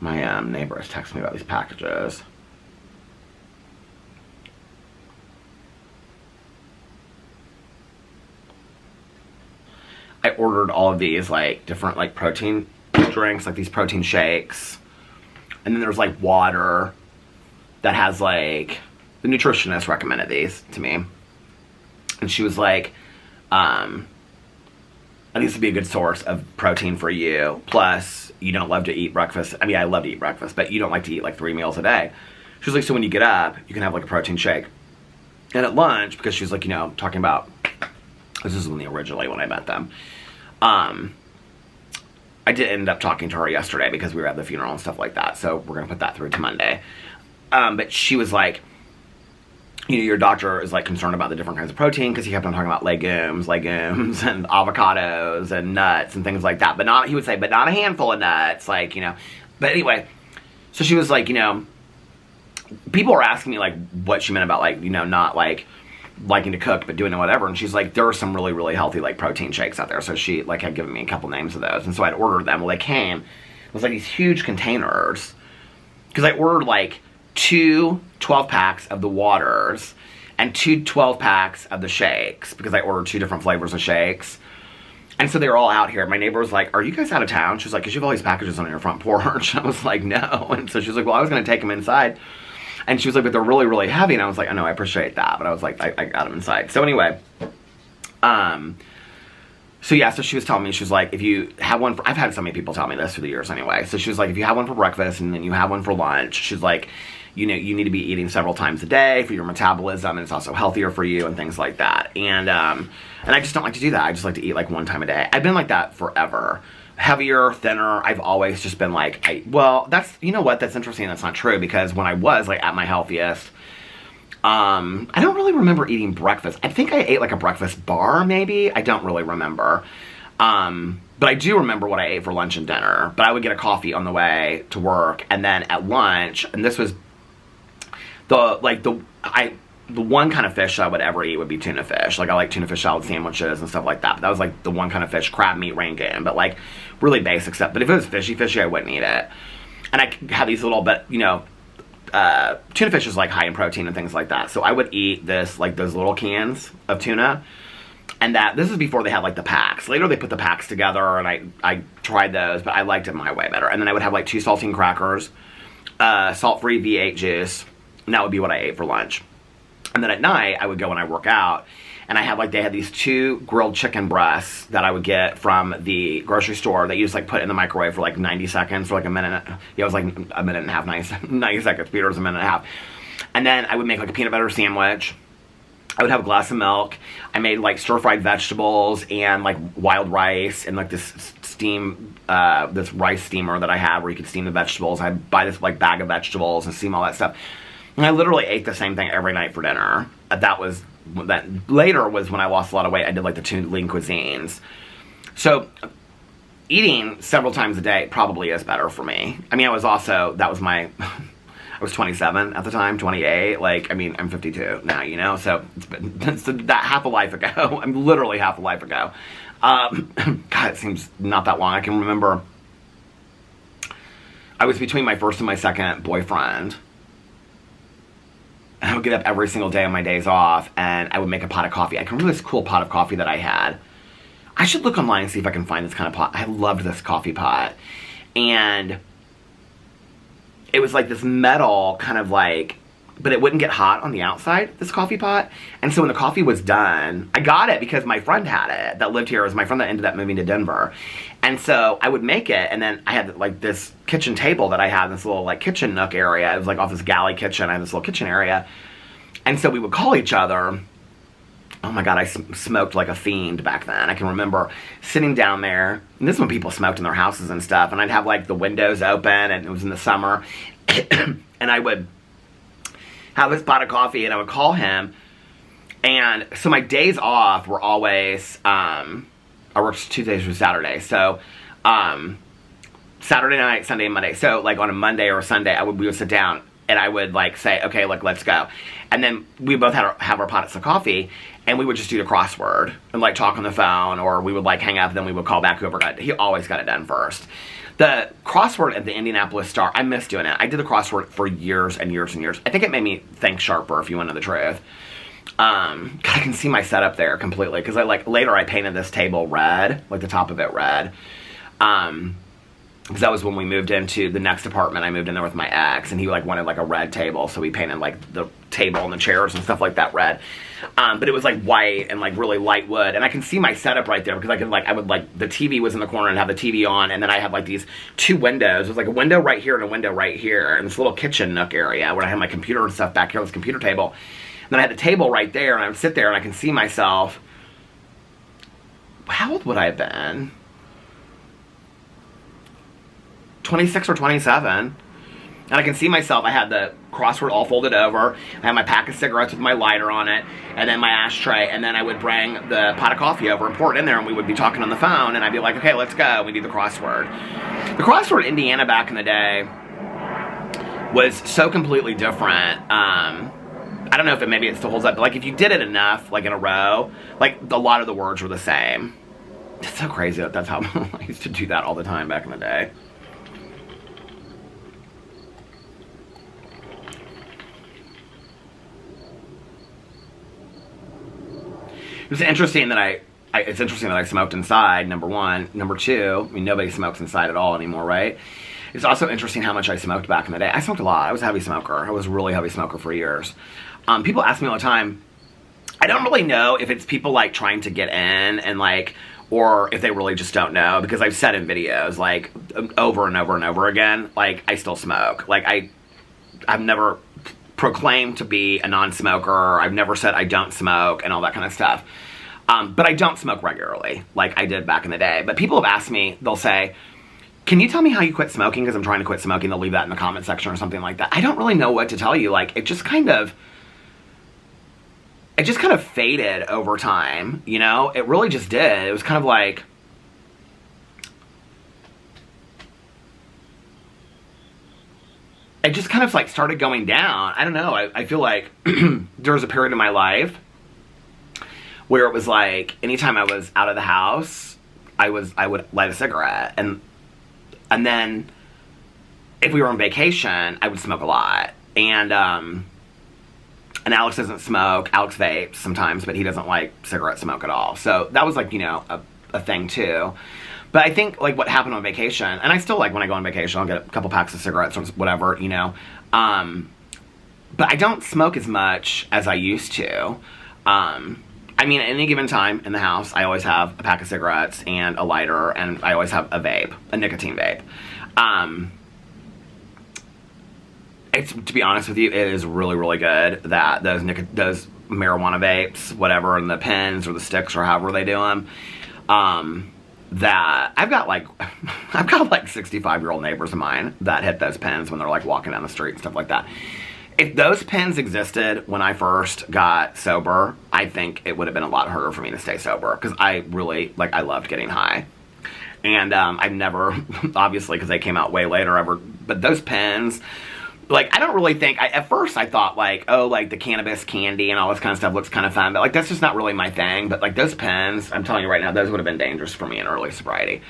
Speaker 1: My neighbor is texting me about these packages. I ordered all of these like different like protein drinks, like these protein shakes. And then there's like water that has like, the nutritionist recommended these to me. And she was like, I think this would be a good source of protein for you. Plus, you don't love to eat breakfast. I mean, I love to eat breakfast, but you don't like to eat like 3 meals a day. She was like, so when you get up, you can have like a protein shake. And at lunch, because she was like, you know, talking about, this is originally when I met them. I did end up talking to her yesterday because we were at the funeral and stuff like that. So we're going to put that through to Monday. But she was like, you know, your doctor is like concerned about the different kinds of protein because he kept on talking about legumes and avocados and nuts and things like that. But not, he would say, but not a handful of nuts, like, you know. But anyway, so she was like, you know, people were asking me like what she meant about like, you know, not like liking to cook but doing whatever. And she's like, there are some really, really healthy like protein shakes out there. So she like had given me a couple names of those. And so I'd ordered them. Well, they came. It was like these huge containers. Because I ordered like 2 12-packs of the waters and 2 12-packs of the shakes because I ordered 2 different flavors of shakes. And so they were all out here. My neighbor was like, are you guys out of town? She was like, because you have all these packages on your front porch. I was like, no. And so she was like, well, I was going to take them inside. And she was like, but they're really, really heavy. And I was like, I know, I appreciate that. But I was like, I got them inside. So anyway, so yeah, so she was telling me, she was like, if you have one for, I've had so many people tell me this through the years anyway. So she was like, if you have one for breakfast and then you have one for lunch, she's like, you know, you need to be eating several times a day for your metabolism, and it's also healthier for you and things like that. And I just don't like to do that. I just like to eat like 1 time a day. I've been like that forever. Heavier, thinner. I've always just been like, well, that's, you know what? That's interesting. That's not true because when I was like at my healthiest, I don't really remember eating breakfast. I think I ate like a breakfast bar maybe. I don't really remember. But I do remember what I ate for lunch and dinner. But I would get a coffee on the way to work, and then at lunch, and this was the one kind of fish I would ever eat would be tuna fish. Like I like tuna fish salad sandwiches and stuff like that. But that was like the one kind of fish, crab meat, rangoon, but like really basic stuff. But if it was fishy, I wouldn't eat it. And I have these little bit, you know, tuna fish is like high in protein and things like that. So I would eat this, like those little cans of tuna. And this is before they had like the packs. Later they put the packs together and I tried those, but I liked it my way better. And then I would have like 2 saltine crackers, salt-free V8 juice. And that would be what I ate for lunch. And then at night, I would go and I work out. and I had like, they had these 2 grilled chicken breasts that I would get from the grocery store that you just like put in the microwave for like 90 seconds, for like a minute. Yeah, it was like a minute and a half, 90 seconds. Peter was a minute and a half. And then I would make like a peanut butter sandwich. I would have a glass of milk. I made like stir-fried vegetables and like wild rice and like this this rice steamer that I have where you could steam the vegetables. I'd buy this like bag of vegetables and steam all that stuff. And I literally ate the same thing every night for dinner. That later was when I lost a lot of weight. I did like the 2 lean cuisines. So eating several times a day probably is better for me. I mean, I was 27 at the time, 28. Like, I mean, I'm 52 now, you know? So it's that half a life ago. I'm literally half a life ago. God, it seems not that long. I can remember I was between my first and my second boyfriend. And I would get up every single day on my days off, and I would make a pot of coffee. I can remember this cool pot of coffee that I had. I should look online and see if I can find this kind of pot. I loved this coffee pot. And it was like this metal kind of like, but it wouldn't get hot on the outside, this coffee pot. And so when the coffee was done, I got it because my friend had it that lived here. It was my friend that ended up moving to Denver. And so I would make it, and then I had like this kitchen table that I had in this little like kitchen nook area. It was like off this galley kitchen. I had this little kitchen area. And so we would call each other. Oh my God, I smoked like a fiend back then. I can remember sitting down there, and this is when people smoked in their houses and stuff, and I'd have like the windows open, and it was in the summer, and I would have this pot of coffee, and I would call him, and so my days off were always, I worked Tuesdays through Saturday, so, Saturday night, Sunday, and Monday, so like on a Monday or a Sunday, we would sit down, and I would like say, okay, like let's go, and then we both have our pots of coffee, and we would just do the crossword and like talk on the phone, or we would like hang up, and then we would call back whoever he always got it done first. The crossword at the Indianapolis Star, I miss doing it. I did the crossword for years and years and years. I think it made me think sharper, if you want to know the truth. I can see my setup there completely, because later I painted this table red, like the top of it red. Because that was when we moved into the next apartment. I moved in there with my ex, and he like wanted like a red table, so we painted like the table and the chairs and stuff like that red. But it was like white and like really light wood, and I can see my setup right there, because the TV was in the corner and have the TV on, and then I had like these 2 windows. It was like a window right here and a window right here, and this little kitchen nook area where I had my computer and stuff back here, this computer table. And then I had the table right there, and I would sit there and I can see myself. How old would I have been? 26 or 27, and I can see myself. I had the crossword all folded over. I had my pack of cigarettes with my lighter on it, and then my ashtray, and then I would bring the pot of coffee over and pour it in there, and we would be talking on the phone, and I'd be like, okay, let's go. We do the crossword. The crossword in Indiana back in the day was so completely different. I don't know if maybe it still holds up, but like if you did it enough, like in a row, like a lot of the words were the same. It's so crazy that that's how I used to do that all the time back in the day. It's interesting that I smoked inside, number one. Number two, I mean, nobody smokes inside at all anymore, right? It's also interesting how much I smoked back in the day. I smoked a lot. I was a heavy smoker. I was a really heavy smoker for years. People ask me all the time, I don't really know if it's people like trying to get in and like, or if they really just don't know, because I've said in videos like over and over and over again, like I still smoke. Like I've never proclaimed to be a non-smoker. I've never said I don't smoke and all that kind of stuff. But I don't smoke regularly like I did back in the day. But people have asked me, they'll say, can you tell me how you quit smoking? Because I'm trying to quit smoking. They'll leave that in the comment section or something like that. I don't really know what to tell you. Like, it just kind of faded over time, you know? It really just did. It was kind of like, it just kind of like started going down. I don't know. I feel like there was a period in my life where it was like anytime I was out of the house, I would light a cigarette, and then if we were on vacation, I would smoke a lot. And Alex doesn't smoke. Alex vapes sometimes, but he doesn't like cigarette smoke at all. So that was like, you know, a thing too. But I think like what happened on vacation, and I still like when I go on vacation, I'll get a couple packs of cigarettes or whatever, you know. But I don't smoke as much as I used to. I mean, at any given time in the house, I always have a pack of cigarettes and a lighter, and I always have a vape, a nicotine vape. To be honest with you, it is really, really good that those marijuana vapes, whatever, and the pens or the sticks or however they do them, that I've got like 65-year-old neighbors of mine that hit those pens when they're like walking down the street and stuff like that. If those pens existed when I first got sober, I think it would have been a lot harder for me to stay sober, because I really, like, I loved getting high. And I've never, obviously, because they came out way later, but those pens, like, I don't really think, at first I thought, like, oh, like, the cannabis candy and all this kind of stuff looks kind of fun, but, like, that's just not really my thing. But, like, those pens, I'm telling you right now, those would have been dangerous for me in early sobriety.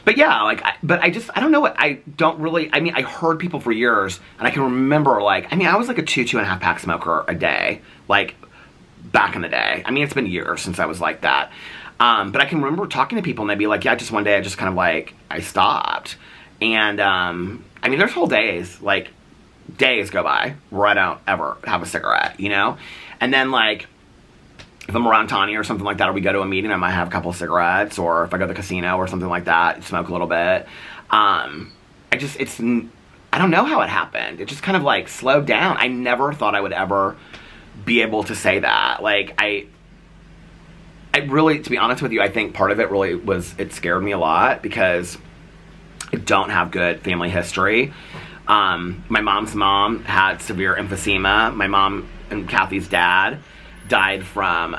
Speaker 1: But yeah, like, I don't know what, I don't really, I mean, I heard people for years, and I can remember, like, I mean, I was like a 2.5 pack smoker a day, like, back in the day. I mean, it's been years since I was like that. But I can remember talking to people, and they'd be like, yeah, just one day I just kind of, like, I stopped. And, I mean, there's whole days, like, days go by where I don't ever have a cigarette, you know? And then, like, if I'm around Tanya or something like that, or we go to a meeting, I might have a couple of cigarettes, or if I go to the casino or something like that, smoke a little bit. I don't know how it happened. It just kind of, like, slowed down. I never thought I would ever be able to say that. Like, I really, to be honest with you, I think part of it really was, it scared me a lot, because I don't have good family history. My mom's mom had severe emphysema. My mom and Kathy's dad died from,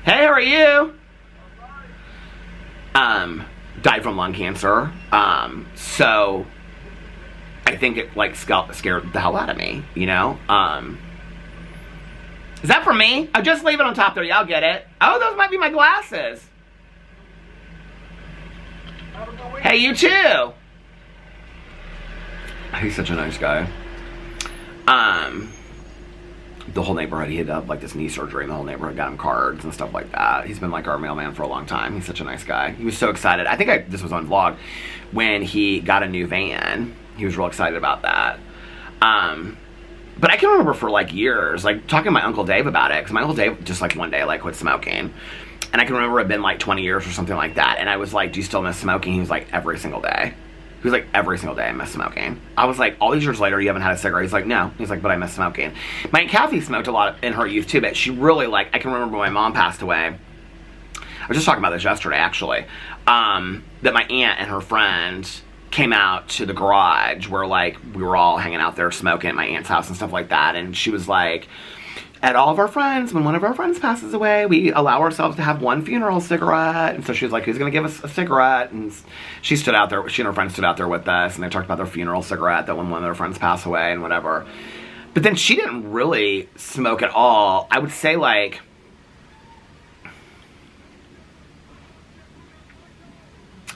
Speaker 1: hey, how are you? Died from lung cancer. So I think it, like, scared the hell out of me, you know? Is that for me? Oh, just leave it on top there. Y'all get it. Oh, those might be my glasses. Hey, you too. He's such a nice guy. The whole neighborhood, he had like this knee surgery, and the whole neighborhood got him cards and stuff like that. He's been like our mailman for a long time. He's such a nice guy. He was so excited. I think this was on vlog, when he got a new van. He was real excited about that. But I can remember for like years, like, talking to my Uncle Dave about it, because my Uncle Dave just, like, one day, like, quit smoking. And I can remember it had been like 20 years or something like that. And I was like, do you still miss smoking? He was like, every single day. He was like, every single day I miss smoking. I was like, all these years later, you haven't had a cigarette? He's like, no. He's like, but I miss smoking. My Aunt Kathy smoked a lot in her youth too, but she really, like, I can remember when my mom passed away. I was just talking about this yesterday, actually. That my aunt and her friend came out to the garage where, like, we were all hanging out there smoking at my aunt's house and stuff like that. And she was like, at all of our friends, when one of our friends passes away, we allow ourselves to have one funeral cigarette. And so she was like, who's going to give us a cigarette? And she stood out there, she and her friends stood out there with us, and they talked about their funeral cigarette, that when one of their friends passed away and whatever. But then she didn't really smoke at all. I would say, like,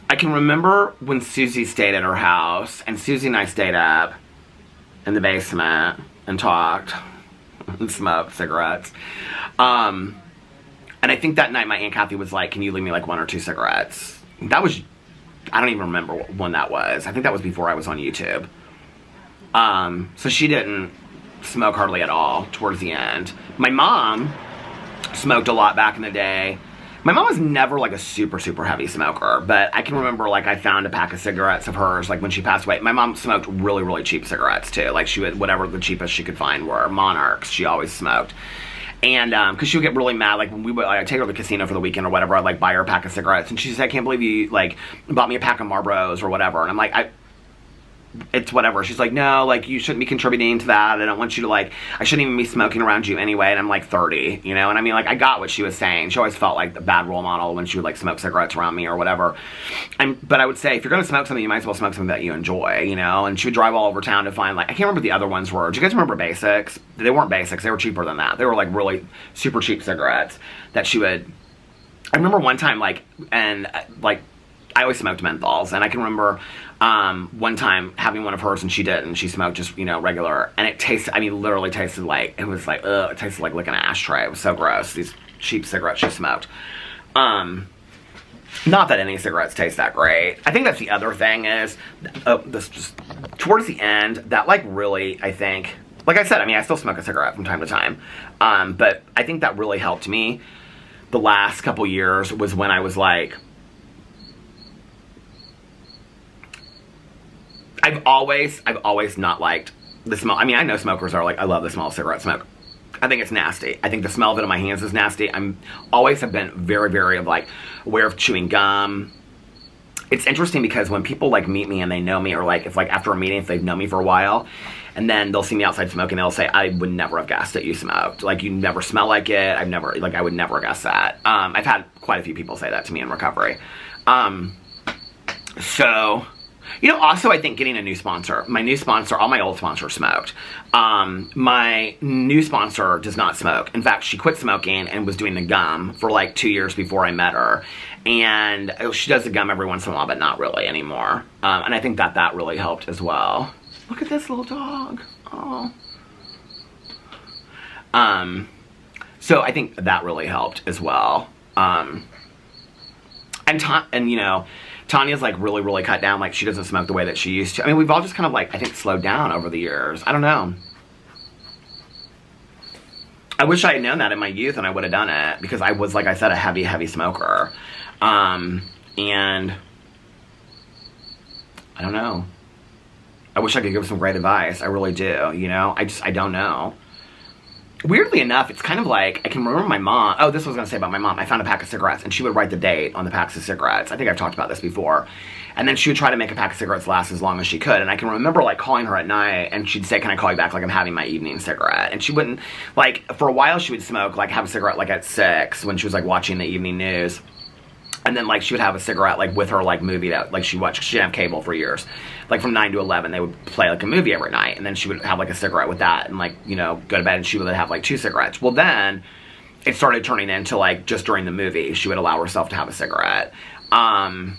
Speaker 1: I can remember when Susie stayed at her house, and Susie and I stayed up in the basement and talked and smoked cigarettes. And I think that night my Aunt Kathy was like, can you leave me like 1 or 2 cigarettes? That was, I don't even remember when that was. I think that was before I was on YouTube. So she didn't smoke hardly at all towards the end. My mom smoked a lot back in the day. My mom was never like a super, super heavy smoker, but I can remember, like, I found a pack of cigarettes of hers, like, when she passed away. My mom smoked really, really cheap cigarettes too. Like, she would, whatever the cheapest she could find were Monarchs, she always smoked. And, cause she would get really mad, like, when we would, like, I'd take her to the casino for the weekend or whatever, I'd, like, buy her a pack of cigarettes, and she said, I can't believe you, like, bought me a pack of Marlboros or whatever. And I'm like, it's whatever. She's like, no, like, you shouldn't be contributing to that. I don't want you to, like, I shouldn't even be smoking around you anyway. And I'm like 30, you know? And I mean, like, I got what she was saying. She always felt like the bad role model when she would, like, smoke cigarettes around me or whatever. But I would say, if you're gonna smoke something, you might as well smoke something that you enjoy, you know? And she would drive all over town to find, like, I can't remember what the other ones were. Do you guys remember Basics? They weren't Basics. They were cheaper than that. They were, like, really super cheap cigarettes that she would, I remember one time, like, and, like, I always smoked menthols, and I can remember one time having one of hers, and she didn't. She smoked just, you know, regular, and it tasted, I mean, literally tasted like, it was like, ugh, it tasted like licking an ashtray. It was so gross, these cheap cigarettes she smoked. Not that any cigarettes taste that great. I think that's the other thing is, this just, towards the end, that, like, really, I think, like I said, I mean, I still smoke a cigarette from time to time, but I think that really helped me the last couple years was when I was like, I've always not liked the smell. I mean, I know smokers are like, I love the smell of cigarette smoke. I think it's nasty. I think the smell of it on my hands is nasty. I'm always have been very, very like aware of chewing gum. It's interesting because when people like meet me and they know me, or like if like after a meeting, if they've known me for a while, and then they'll see me outside smoking, they'll say, I would never have guessed that you smoked. Like, you never smell like it. I would never guess that. I've had quite a few people say that to me in recovery. So, you know, also I think getting a new sponsor. My new sponsor, all my old sponsors smoked. My new sponsor does not smoke. In fact, she quit smoking and was doing the gum for like 2 years before I met her. And she does the gum every once in a while, but not really anymore. And I think that really helped as well. Look at this little dog. Oh. So I think that really helped as well. And you know, Tanya's like really, really cut down. Like, she doesn't smoke the way that she used to. I mean, we've all just kind of like, I think, slowed down over the years. I don't know. I wish I had known that in my youth and I would have done it, because I was, like I said, a heavy, heavy smoker. And I don't know. I wish I could give some great advice. I really do, you know? I don't know. Weirdly enough, it's kind of like, I can remember my mom, oh, this was going to say about my mom. I found a pack of cigarettes, and she would write the date on the packs of cigarettes. I think I've talked about this before. And then she would try to make a pack of cigarettes last as long as she could. And I can remember, like, calling her at night, and she'd say, can I call you back? Like, I'm having my evening cigarette. And she wouldn't, like, for a while she would smoke, like, have a cigarette, like, at 6 when she was, like, watching the evening news. And then, like, she would have a cigarette, like, with her, like, movie that, like, she watched. She didn't have cable for years. Like, from 9 to 11, they would play, like, a movie every night. And then she would have, like, a cigarette with that and, like, you know, go to bed. And she would have, like, 2 cigarettes. Well, then it started turning into, like, just during the movie, she would allow herself to have a cigarette. And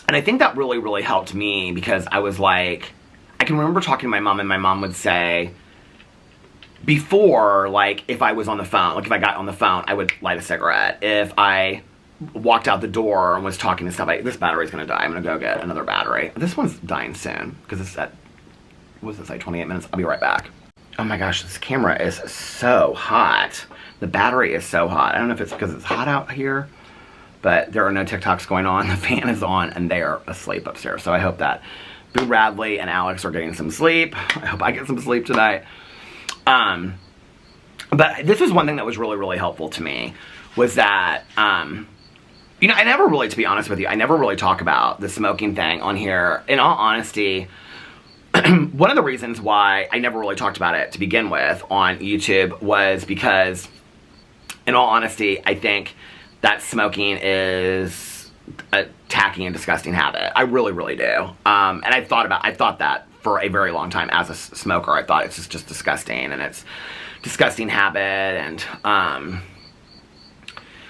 Speaker 1: I think that really, really helped me, because I was, like, I can remember talking to my mom, and my mom would say, before, like, if I was on the phone, like, if I got on the phone, I would light a cigarette. If I walked out the door and was talking to somebody, this battery's gonna die, I'm gonna go get another battery. This one's dying soon, because it's at, what was this, like 28 minutes? I'll be right back. Oh my gosh, this camera is so hot. The battery is so hot. I don't know if it's because it's hot out here, but there are no TikToks going on. The fan is on, and they are asleep upstairs. So I hope that Boo, Radley, and Alex are getting some sleep. I hope I get some sleep tonight. But this is one thing that was really, really helpful to me, was that, you know, I never really, to be honest with you, I never really talk about the smoking thing on here. In all honesty, one of the reasons why I never really talked about it to begin with on YouTube was because, in all honesty, I think that smoking is a tacky and disgusting habit. I really, really do. And I thought that for a very long time as a smoker. I thought it's just disgusting, and it's a disgusting habit, and,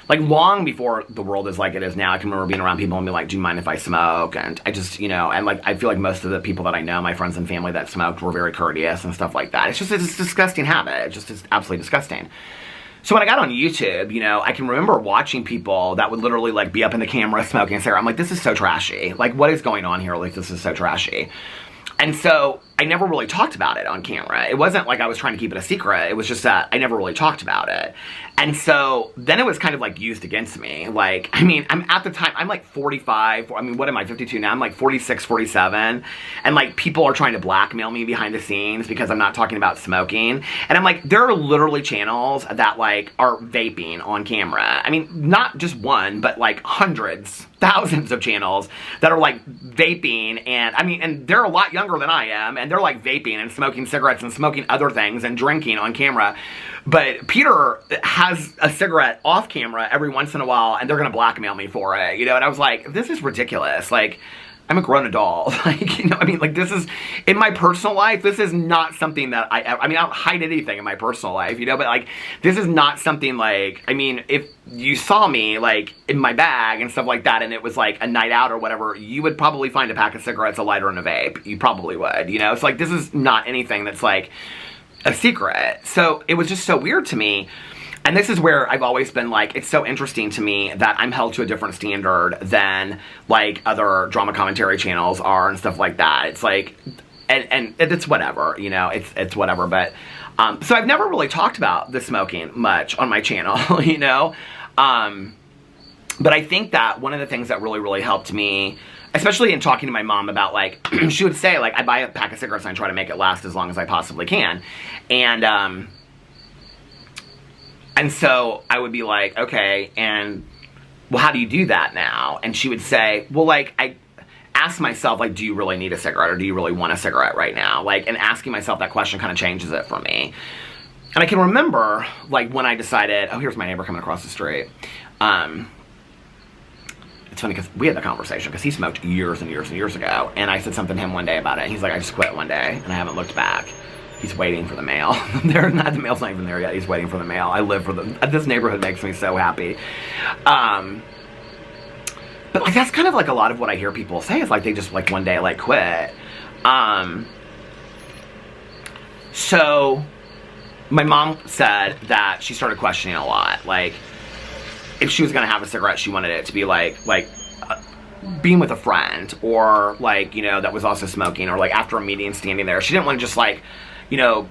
Speaker 1: like, long before the world is like it is now, I can remember being around people and being like, do you mind if I smoke? And I just, you know, and like, I feel like most of the people that I know, my friends and family that smoked, were very courteous and stuff like that. It's just, it's a disgusting habit. It's absolutely disgusting. So when I got on YouTube, you know, I can remember watching people that would literally, like, be up in the camera smoking a cigarette. I'm like, this is so trashy. Like, what is going on here? Like, this is so trashy. And so I never really talked about it on camera. It wasn't like I was trying to keep it a secret. It was just that I never really talked about it. And so then it was kind of like used against me. Like, I mean, at the time, I'm like 45. I mean, what am I, 52 now? I'm like 46, 47. And like, people are trying to blackmail me behind the scenes because I'm not talking about smoking. And I'm like, there are literally channels that like are vaping on camera. I mean, not just one, but like hundreds, thousands of channels that are like vaping. And I mean, and they're a lot younger than I am. And they're like vaping and smoking cigarettes and smoking other things and drinking on camera. But Peter has a cigarette off camera every once in a while, and they're gonna blackmail me for it, you know? And I was like, this is ridiculous. Like, I'm a grown adult. Like, you know, I mean, like, this is, in my personal life, this is not something that I mean, I don't hide anything in my personal life, you know? But, like, this is not something, like, I mean, if you saw me, like, in my bag and stuff like that, and it was, like, a night out or whatever, you would probably find a pack of cigarettes, a lighter, and a vape. You probably would, you know? It's like, this is not anything that's, like, a secret. So it was just so weird to me. And this is where I've always been like, it's so interesting to me that I'm held to a different standard than like other drama commentary channels are and stuff like that. It's like, and it's whatever, you know, it's whatever. But, so I've never really talked about the smoking much on my channel, you know? But I think that one of the things that really, really helped me, especially in talking to my mom about, like, she would say, like, I buy a pack of cigarettes and I try to make it last as long as I possibly can. And so I would be like, okay, and, well, how do you do that now? And she would say, well, like, I ask myself, like, do you really need a cigarette, or do you really want a cigarette right now? Like, and asking myself that question kind of changes it for me. And I can remember, like, when I decided, oh, here's my neighbor coming across the street. It's funny because we had the conversation because he smoked years and years and years ago. And I said something to him one day about it. And he's like, I just quit one day and I haven't looked back. He's waiting for the mail. The mail's not even there yet. He's waiting for the mail. I live for this neighborhood makes me so happy. But like, that's kind of like a lot of what I hear people say is like, they just like one day like quit. So my mom said that she started questioning a lot. Like, if she was gonna have a cigarette, she wanted it to be like being with a friend, or like, you know, that was also smoking, or like after a meeting standing there. She didn't want to just like, you know,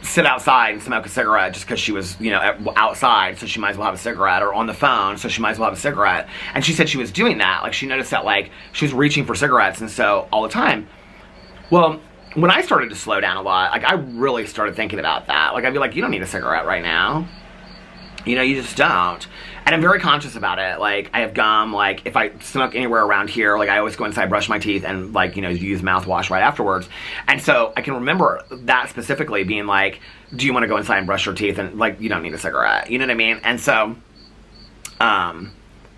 Speaker 1: sit outside and smoke a cigarette just because she was, you know, outside, so she might as well have a cigarette, or on the phone, so she might as well have a cigarette. And she said she was doing that. Like, she noticed that like she was reaching for cigarettes, and so all the time. Well, when I started to slow down a lot, like I really started thinking about that. Like, I'd be like, you don't need a cigarette right now. You know, you just don't. And I'm very conscious about it. Like, I have gum. Like, if I smoke anywhere around here, like, I always go inside, brush my teeth, and, like, you know, use mouthwash right afterwards. And so I can remember that specifically being like, do you want to go inside and brush your teeth? And, like, you don't need a cigarette. You know what I mean? And so,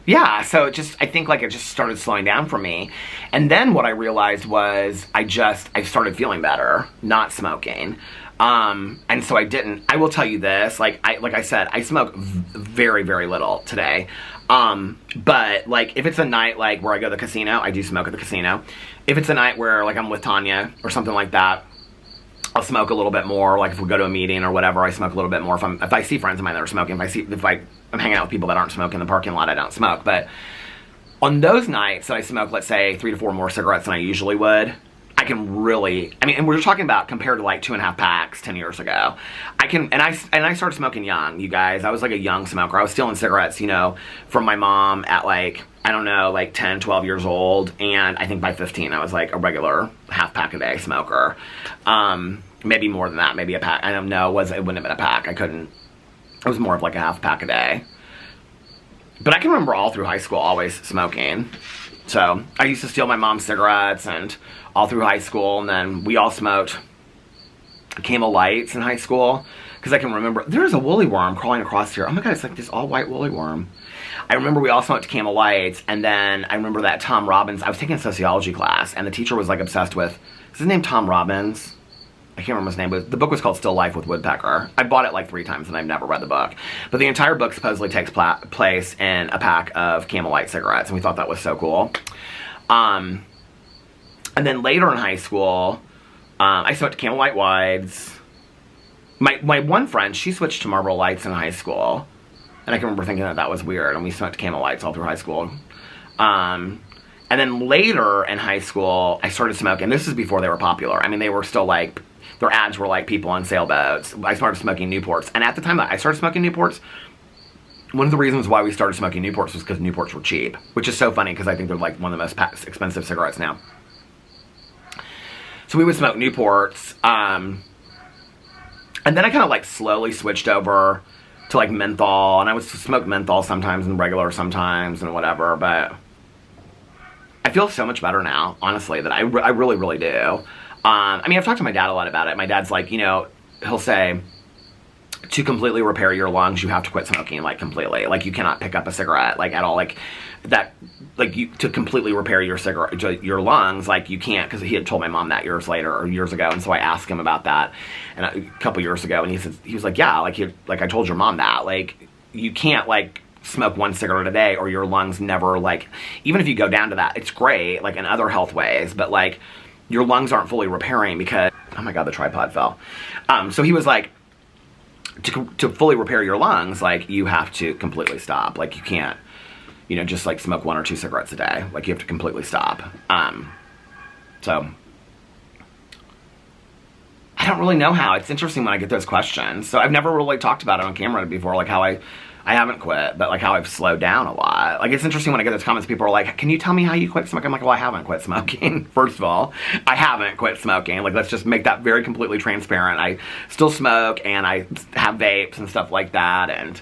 Speaker 1: yeah, so I think, like, it just started slowing down for me. And then what I realized was I started feeling better not smoking. And so I will tell you this, like I said, I smoke very, very little today. But like, if it's a night like where I go to the casino, I do smoke at the casino. If it's a night where like I'm with Tanya or something like that, I'll smoke a little bit more. Like if we go to a meeting or whatever, I smoke a little bit more. If I see friends of mine that are smoking, if I'm hanging out with people that aren't smoking in the parking lot, I don't smoke. But on those nights that I smoke, let's say 3 to 4 more cigarettes than I usually would, I can really, I mean, and we're talking about compared to like 2.5 packs 10 years ago. And I started smoking young, you guys. I was like a young smoker. I was stealing cigarettes, you know, from my mom at like, I don't know, like 10, 12 years old. And I think by 15, I was like a regular half pack a day smoker. Maybe more than that, maybe a pack. I don't know, it wouldn't have been a pack. It was more of like a half pack a day. But I can remember all through high school always smoking. So I used to steal my mom's cigarettes and all through high school, and then we all smoked Camel Lights in high school, because I can remember there was a woolly worm crawling across here. Oh my god, it's like this all white woolly worm. I remember we all smoked Camel Lights, and then I remember that Tom Robbins, I was taking a sociology class, and the teacher was like obsessed with, is his name Tom Robbins? I can't remember his name, but the book was called Still Life with Woodpecker. I bought it like 3 times and I've never read the book. But the entire book supposedly takes place in a pack of Camel Light cigarettes, and we thought that was so cool. And then later in high school, I smoked Camel Light Wides. My one friend, she switched to Marlboro Lights in high school. And I can remember thinking that was weird, and we smoked Camel Lights all through high school. And then later in high school, I started smoking. This is before they were popular. I mean, they were still like, their ads were like people on sailboats. I started smoking Newports. And at the time that I started smoking Newports, one of the reasons why we started smoking Newports was because Newports were cheap. Which is so funny, because I think they're like one of the most expensive cigarettes now. So we would smoke Newports. And then I kind of like slowly switched over to like menthol. And I would smoke menthol sometimes and regular sometimes and whatever. But I feel so much better now, honestly, that I really, really do. I mean, I've talked to my dad a lot about it. My dad's like, you know, he'll say, to completely repair your lungs, you have to quit smoking, like, completely. Like, you cannot pick up a cigarette, like, at all. Like, that, like, to completely repair your lungs, like, you can't, because he had told my mom that years ago, and so I asked him about that and a couple years ago, and he was like, yeah, like, I told your mom that, like, you can't, like, smoke 1 cigarette a day, or your lungs never, like, even if you go down to that, it's great, like, in other health ways, but, like, your lungs aren't fully repairing because, oh my god, the tripod fell. So he was like, to fully repair your lungs, like, you have to completely stop. Like, you can't, you know, just, like, smoke 1 or 2 cigarettes a day. Like, you have to completely stop. So, I don't really know how. It's interesting when I get those questions. So, I've never really talked about it on camera before, like, how I I haven't quit, but like how I've slowed down a lot. Like it's interesting when I get those comments, people are like, can you tell me how you quit smoking? I'm like, well, I haven't quit smoking. First of all, I haven't quit smoking. Like let's just make that very completely transparent. I still smoke and I have vapes and stuff like that. And,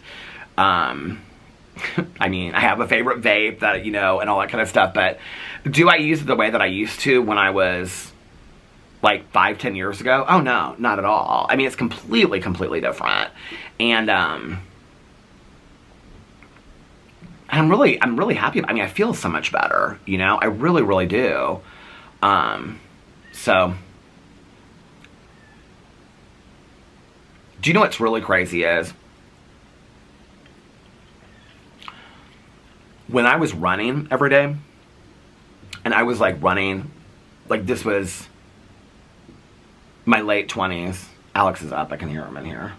Speaker 1: I mean, I have a favorite vape that, you know, and all that kind of stuff, but do I use it the way that I used to when I was like 5-10 years ago? Oh no, not at all. I mean, it's completely different. And, I'm really happy. I mean, I feel so much better, you know? I really do. So, do you know what's really crazy is, when I was running every day, and I was like running, like this was my late 20s. Alex is up, I can hear him in here.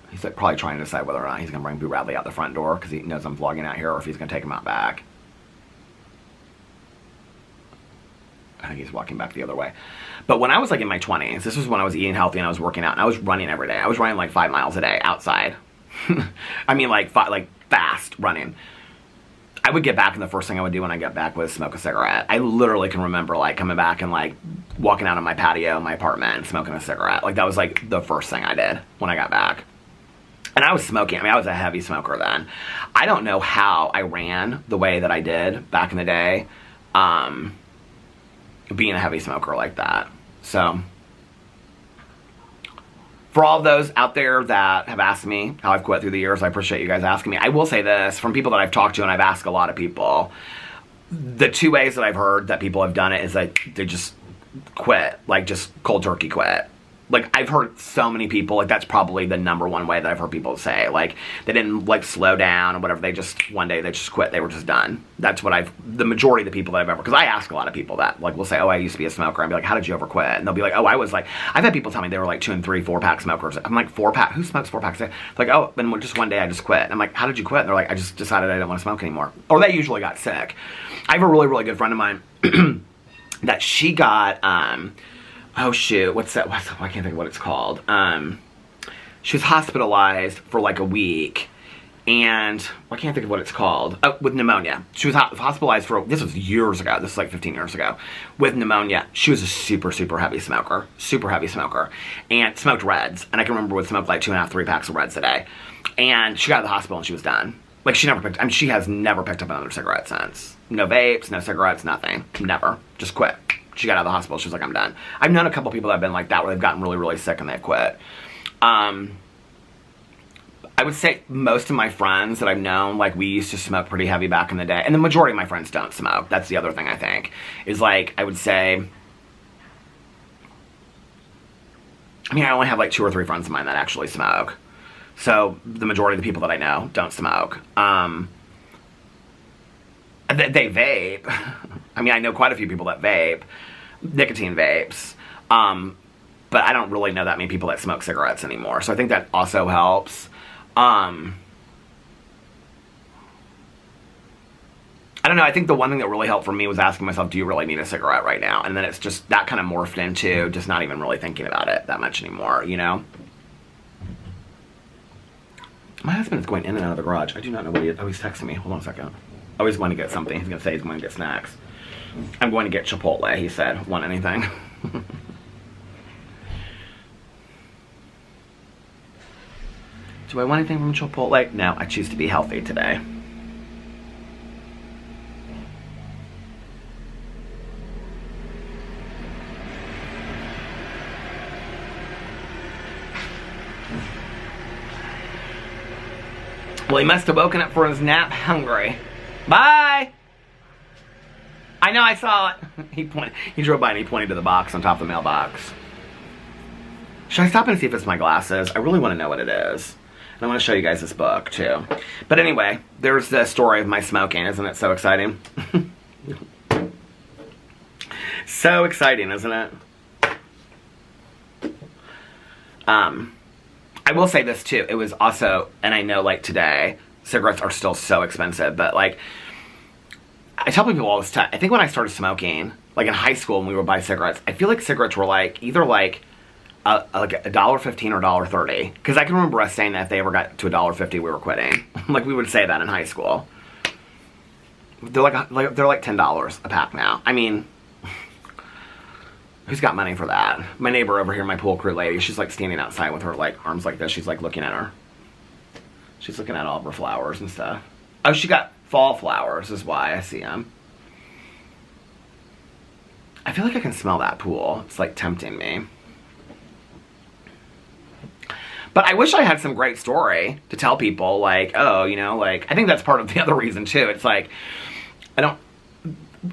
Speaker 1: He's like probably trying to decide whether or not he's going to bring Radley out the front door because he knows I'm vlogging out here, or if he's going to take him out back. I think he's walking back the other way. But when I was like in my 20s, this was when I was eating healthy and I was working out and I was running every day. I was running like 5 miles a day outside. I mean like fast running. I would get back and the first thing I would do when I got back was smoke a cigarette. I literally can remember like coming back and like walking out on my patio in my apartment and smoking a cigarette. Like that was like the first thing I did when I got back. And I was smoking. I mean, I was a heavy smoker then. I don't know how I ran the way that I did back in the day, being a heavy smoker like that. So, for all of those out there that have asked me how I've quit through the years, I appreciate you guys asking me. I will say this, from people that I've talked to, and I've asked a lot of people, the 2 ways that I've heard that people have done it is that they just quit, like just cold turkey quit. Like, I've heard so many people, like, that's probably the #1 way that I've heard people say. Like, they didn't, like, slow down or whatever. They just, one day, they just quit. They were just done. That's what the majority of the people that I've ever, because I ask a lot of people that, like, will say, oh, I used to be a smoker. I'd be like, how did you ever quit? And they'll be like, oh, I was like, I've had people tell me they were, like, 2 and 3, 4-pack smokers. I'm like, 4-pack? Who smokes 4-packs? Like, oh, and just one day I just quit. And I'm like, how did you quit? And they're like, I just decided I didn't want to smoke anymore. Or they usually got sick. I have a really good friend of mine that she got, oh shoot, what's that? I can't think of what it's called. She was hospitalized for like a week, and I can't think of what it's called. Oh, with pneumonia. She was hospitalized for, this was years ago, this was like 15 years ago, with pneumonia. She was a super heavy smoker, and smoked Reds. And I can remember would smoke like 2.5, 3 packs of Reds a day. And she got out of the hospital and she was done. Like she has never picked up another cigarette since. No vapes, no cigarettes, nothing. Never. Just quit. She got out of the hospital. She was like, I'm done. I've known a couple people that have been like that, where they've gotten really sick and they've quit. I would say most of my friends that I've known, like, we used to smoke pretty heavy back in the day. And the majority of my friends don't smoke. That's the other thing, I think. Is, like, I would say, I mean, I only have, like, 2 or 3 friends of mine that actually smoke. So, the majority of the people that I know don't smoke. They vape. I mean, I know quite a few people that vape. Nicotine vapes. But I don't really know that many people that smoke cigarettes anymore. So I think that also helps. I don't know, I think the one thing that really helped for me was asking myself, do you really need a cigarette right now? And then it's just, that kind of morphed into just not even really thinking about it that much anymore, you know? My husband is going in and out of the garage. I do not know what he is. Oh, he's texting me. Hold on a second. Oh, he's going to get something. He's going to say he's going to get snacks. I'm going to get Chipotle, he said. Want anything? Do I want anything from Chipotle? No, I choose to be healthy today. Well, he must have woken up for his nap hungry. Bye! I know, I saw it. He drove by and he pointed to the box on top of the mailbox. Should I stop and see if it's my glasses? I really want to know what it is. And I want to show you guys this book, too. But anyway, there's the story of my smoking. Isn't it so exciting? So exciting, isn't it? I will say this, too. It was also, and I know, like, today, cigarettes are still so expensive. But, like, I tell people all this time. I think when I started smoking, like, in high school when we would buy cigarettes, I feel like cigarettes were, like, either, like, like $1.15 or $1.30. Because I can remember us saying that if they ever got to $1.50, we were quitting. Like, we would say that in high school. They're like $10 a pack now. I mean, who's got money for that? My neighbor over here, my pool crew lady, she's like standing outside with her like arms like this. She's like looking at her. She's looking at all of her flowers and stuff. Oh, she got fall flowers is why I see them. I feel like I can smell that pool. It's like tempting me. But I wish I had some great story to tell people, like, oh, you know, like, I think that's part of the other reason, too. It's like,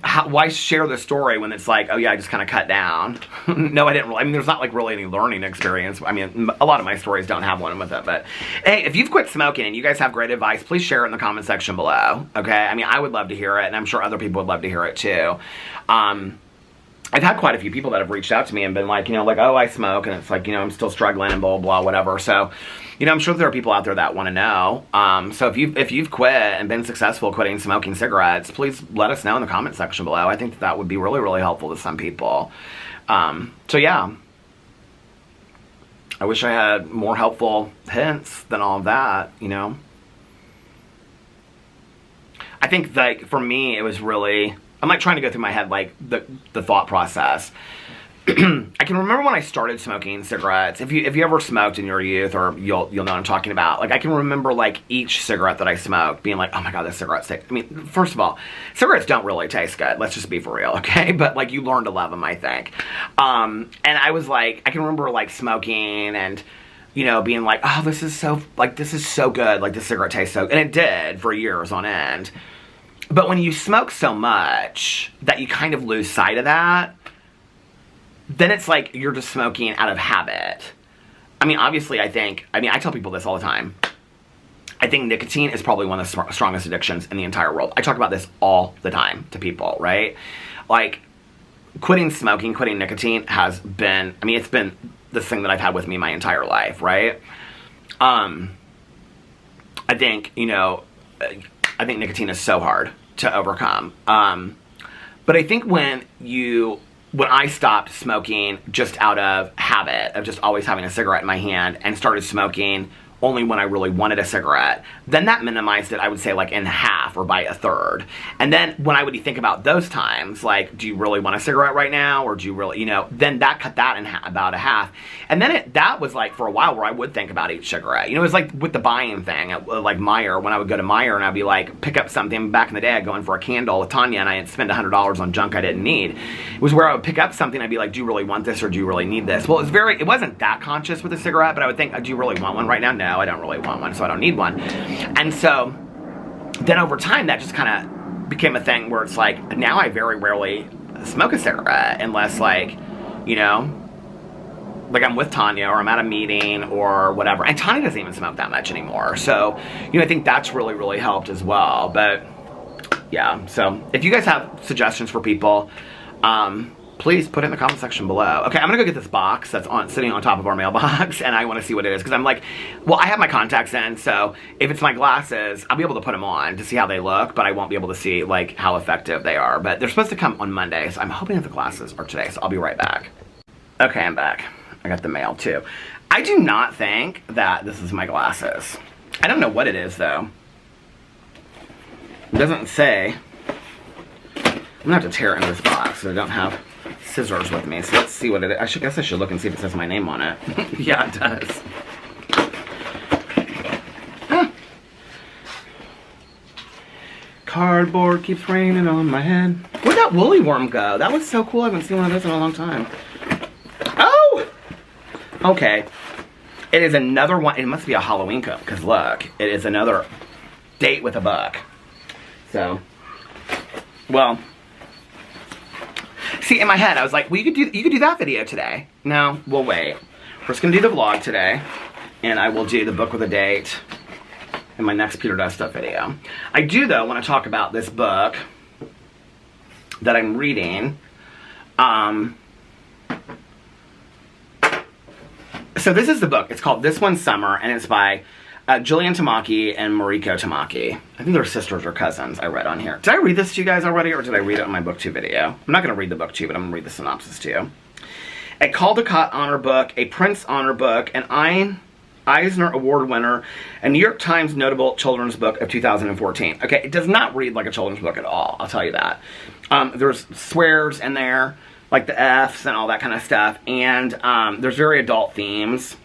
Speaker 1: why share the story when it's like, oh, yeah, I just kind of cut down. No, I didn't really, I mean, there's not, like, really any learning experience. I mean, a lot of my stories don't have one with it, but, hey, if you've quit smoking and you guys have great advice, please share it in the comment section below, okay? I mean, I would love to hear it, and I'm sure other people would love to hear it, too. I've had quite a few people that have reached out to me and been like, you know, like, oh, I smoke, and it's like, you know, I'm still struggling and blah, blah, whatever. So, you know, I'm sure there are people out there that want to know. So if you've quit and been successful quitting smoking cigarettes, please let us know in the comment section below. I think that would be really, really helpful to some people. So yeah, I wish I had more helpful hints than all of that, you know. I think, like, for me, it was really, I'm like trying to go through my head, like, the thought process. I can remember when I started smoking cigarettes. If you ever smoked in your youth, or you'll know what I'm talking about. Like, I can remember, like, each cigarette that I smoked being like, oh my god, this cigarette tastes. I mean, first of all, cigarettes don't really taste good. Let's just be for real, okay? But, like, you learn to love them, I think. And I was like, I can remember, like, smoking and, you know, being like, oh, this is so good. Like, this cigarette tastes so good. And it did for years on end. But when you smoke so much that you kind of lose sight of that, then it's like you're just smoking out of habit. I mean, obviously, I tell people this all the time. I think nicotine is probably one of the strongest addictions in the entire world. I talk about this all the time to people, right? Like, quitting smoking, quitting nicotine has been, I mean, it's been this thing that I've had with me my entire life, right? I think, you know, I think nicotine is so hard to overcome. But I think when I stopped smoking just out of habit, of just always having a cigarette in my hand, and started smoking only when I really wanted a cigarette, then that minimized it, I would say, like, in half or by a third. And then when I would think about those times, like, do you really want a cigarette right now, or do you really, you know, then that cut that in about a half. And then that was, like, for a while where I would think about each cigarette. You know, it was like with the buying thing, like Meijer, when I would go to Meijer and I'd be like, pick up something. Back in the day, I'd go in for a candle with Tanya and I'd spend $100 on junk I didn't need. It was where I would pick up something, I'd be like, do you really want this, or do you really need this? Well, it wasn't that conscious with a cigarette, but I would think, do you really want one right now? No, I don't really want one, so I don't need one. And so then over time, that just kind of became a thing where it's like, now I very rarely smoke a cigarette unless, like, you know, like I'm with Tanya or I'm at a meeting or whatever. And Tanya doesn't even smoke that much anymore. So, you know, I think that's really, really helped as well. But yeah, so if you guys have suggestions for people, please put it in the comment section below. Okay, I'm gonna go get this box that's sitting on top of our mailbox, and I wanna see what it is, because I'm like, well, I have my contacts in, so if it's my glasses, I'll be able to put them on to see how they look, but I won't be able to see, like, how effective they are. But they're supposed to come on Monday, so I'm hoping that the glasses are today, so I'll be right back. Okay, I'm back. I got the mail, too. I do not think that this is my glasses. I don't know what it is, though. It doesn't say. I'm gonna have to tear it in this box, so I don't have scissors with me. So let's see what it is. I guess I should look and see if it says my name on it. Yeah, it does. Huh. Cardboard keeps raining on my head. Where'd that woolly worm go? That was so cool. I haven't seen one of those in a long time. Oh! Okay. It is another one. It must be a Halloween coat, because look, it is another date with a book. So, well, see, in my head, I was like, well, you could do that video today. No, we'll wait. We're just gonna do the vlog today, and I will do the book with a date in my next Peter Does Stuff video. I do, though, want to talk about this book that I'm reading. So this is the book. It's called This One Summer, and it's by Jillian Tamaki and Mariko Tamaki. I think they're sisters or cousins, I read on here. Did I read this to you guys already, or did I read it on my BookTube video? I'm not going to read the BookTube, but I'm going to read the synopsis to you. a Caldecott Honor Book, a Prince Honor Book, an Eisner Award winner, a New York Times Notable Children's Book of 2014. Okay, it does not read like a children's book at all, I'll tell you that. There's swears in there, like the F's and all that kind of stuff, and there's very adult themes.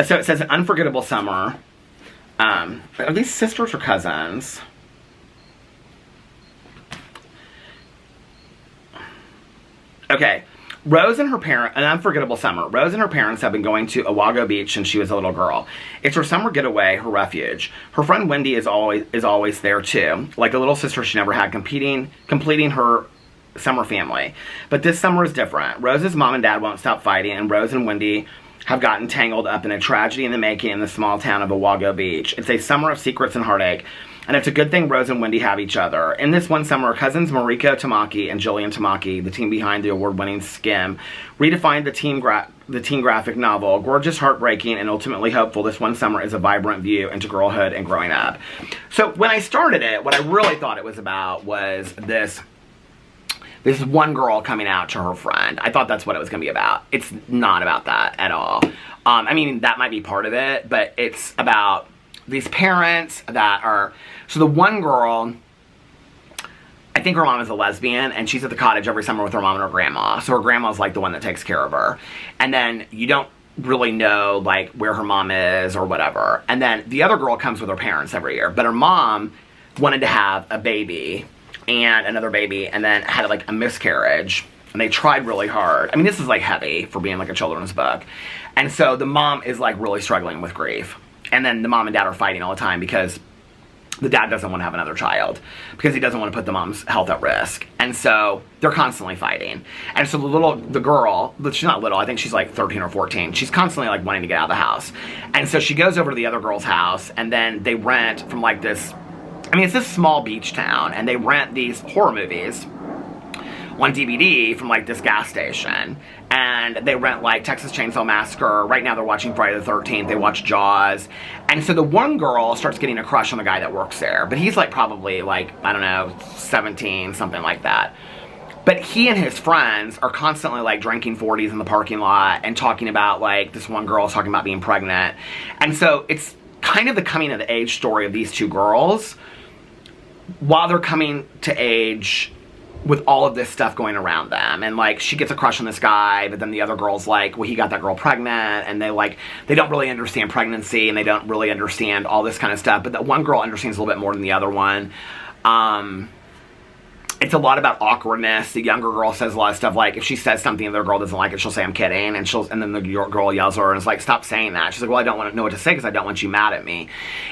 Speaker 1: So it says An Unforgettable Summer. Are these sisters or cousins? Okay. Rose and her parents, An Unforgettable Summer. Rose and her parents have been going to Owago Beach since she was a little girl. It's her summer getaway, her refuge. Her friend Wendy is always there too. Like a little sister she never had, completing her summer family. But this summer is different. Rose's mom and dad won't stop fighting, and Rose and Wendy have gotten tangled up in a tragedy in the making in the small town of Owago Beach. It's a summer of secrets and heartache, and it's a good thing Rose and Wendy have each other. In this one summer, cousins Mariko Tamaki and Jillian Tamaki, the team behind the award-winning Skim, redefined the teen graphic novel. Gorgeous, heartbreaking, and ultimately hopeful, this one summer is a vibrant view into girlhood and growing up. So when I started it, what I really thought it was about was this one girl coming out to her friend. I thought that's what it was going to be about. It's not about that at all. I mean, that might be part of it, but it's about these parents that are... So the one girl, I think her mom is a lesbian, and she's at the cottage every summer with her mom and her grandma. So her grandma's like the one that takes care of her. And then you don't really know like where her mom is or whatever. And then the other girl comes with her parents every year. But her mom wanted to have a baby and another baby, and then had like a miscarriage, and they tried really hard. I mean, this is like heavy for being like a children's book. And so the mom is like really struggling with grief. And then the mom and dad are fighting all the time because the dad doesn't want to have another child because he doesn't want to put the mom's health at risk. And so they're constantly fighting. And so the girl, but she's not little, I think she's like 13 or 14. She's constantly like wanting to get out of the house. And so she goes over to the other girl's house, and then they rent from like this, I mean, it's this small beach town, and they rent these horror movies on DVD from like this gas station. And they rent like Texas Chainsaw Massacre. Right now they're watching Friday the 13th. They watch Jaws. And so the one girl starts getting a crush on the guy that works there. But he's like probably like, I don't know, 17, something like that. But he and his friends are constantly like drinking 40s in the parking lot and talking about like, this one girl is talking about being pregnant. And so it's kind of the coming of the age story of these two girls while they're coming to age with all of this stuff going around them. And like, she gets a crush on this guy, but then the other girl's like, well, he got that girl pregnant, and they don't really understand pregnancy, and they don't really understand all this kind of stuff, but that one girl understands a little bit more than the other one. It's a lot about awkwardness. The younger girl says a lot of stuff like, if she says something and the other girl doesn't like it, she'll say, I'm kidding, and then the girl yells at her and is like, stop saying that. She's like, well, I don't want to know what to say because I don't want you mad at me.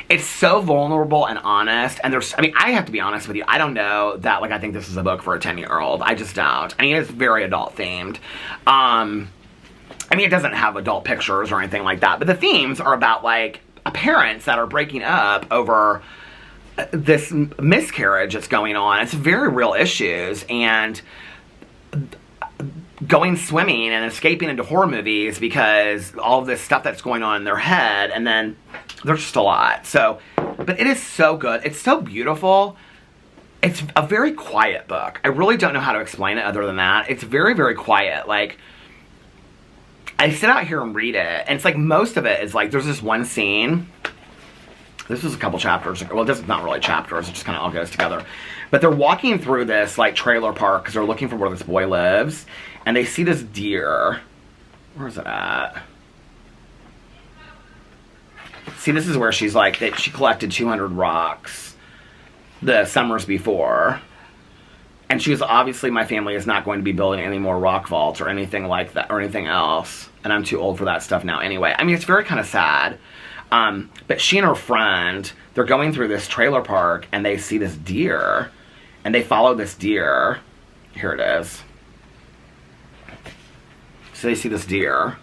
Speaker 1: It's so vulnerable and honest, and I have to be honest with you, I don't know that, like, I think this is a book for a 10-year-old. I just don't. I mean, it's very adult themed. I mean, it doesn't have adult pictures or anything like that, but the themes are about, like, parents that are breaking up over this miscarriage that's going on. It's very real issues, and going swimming and escaping into horror movies because all of this stuff that's going on in their head, and then there's just a lot. So, but it is so good. It's so beautiful. It's a very quiet book. I really don't know how to explain it other than that. It's very, very quiet. Like, I sit out here and read it, and it's like most of it is like, there's this one scene. This is a couple chapters. Well, this is not really chapters. It just kind of all goes together. But they're walking through this, like, trailer park because they're looking for where this boy lives. And they see this deer. Where is it at? See, this is where she's like, she collected 200 rocks the summers before. And she was, obviously, my family is not going to be building any more rock vaults or anything like that, or anything else. And I'm too old for that stuff now anyway. I mean, it's very kind of sad. But she and her friend, they're going through this trailer park, and they see this deer, and they follow this deer. Here it is. So they see this deer.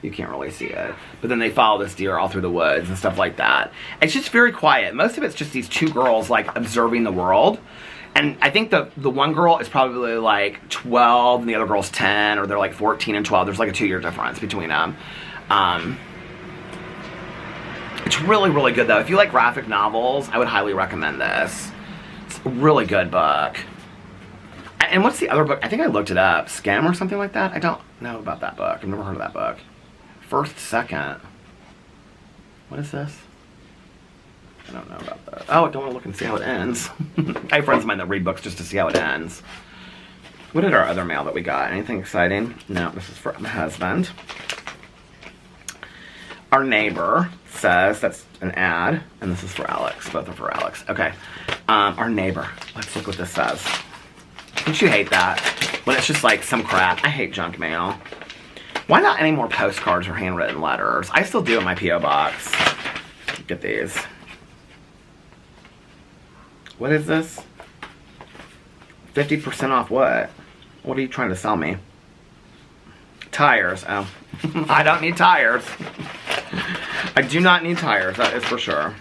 Speaker 1: You can't really see it. But then they follow this deer all through the woods and stuff like that. It's just very quiet. Most of it's just these two girls, like, observing the world. And I think the one girl is probably, like, 12, and the other girl's 10, or they're, like, 14 and 12. There's, like, a 2-year difference between them. It's really, really good, though. If you like graphic novels, I would highly recommend this. It's a really good book. And what's the other book? I think I looked it up. Scam or something like that? I don't know about that book. I've never heard of that book. First Second. What is this? I don't know about that. Oh, I don't want to look and see how it ends. I have friends of mine that read books just to see how it ends. What did our other mail that we got? Anything exciting? No, this is for my husband. Our neighbor says, that's an ad, and this is for Alex. Both are for Alex. Okay. Our neighbor. Let's look what this says. Don't you hate that? When it's just like some crap. I hate junk mail. Why not any more postcards or handwritten letters? I still do in my P.O. box. Get these. What is this? 50% off what? What are you trying to sell me? Tires. Oh. I don't need tires. I do not need tires, that is for sure.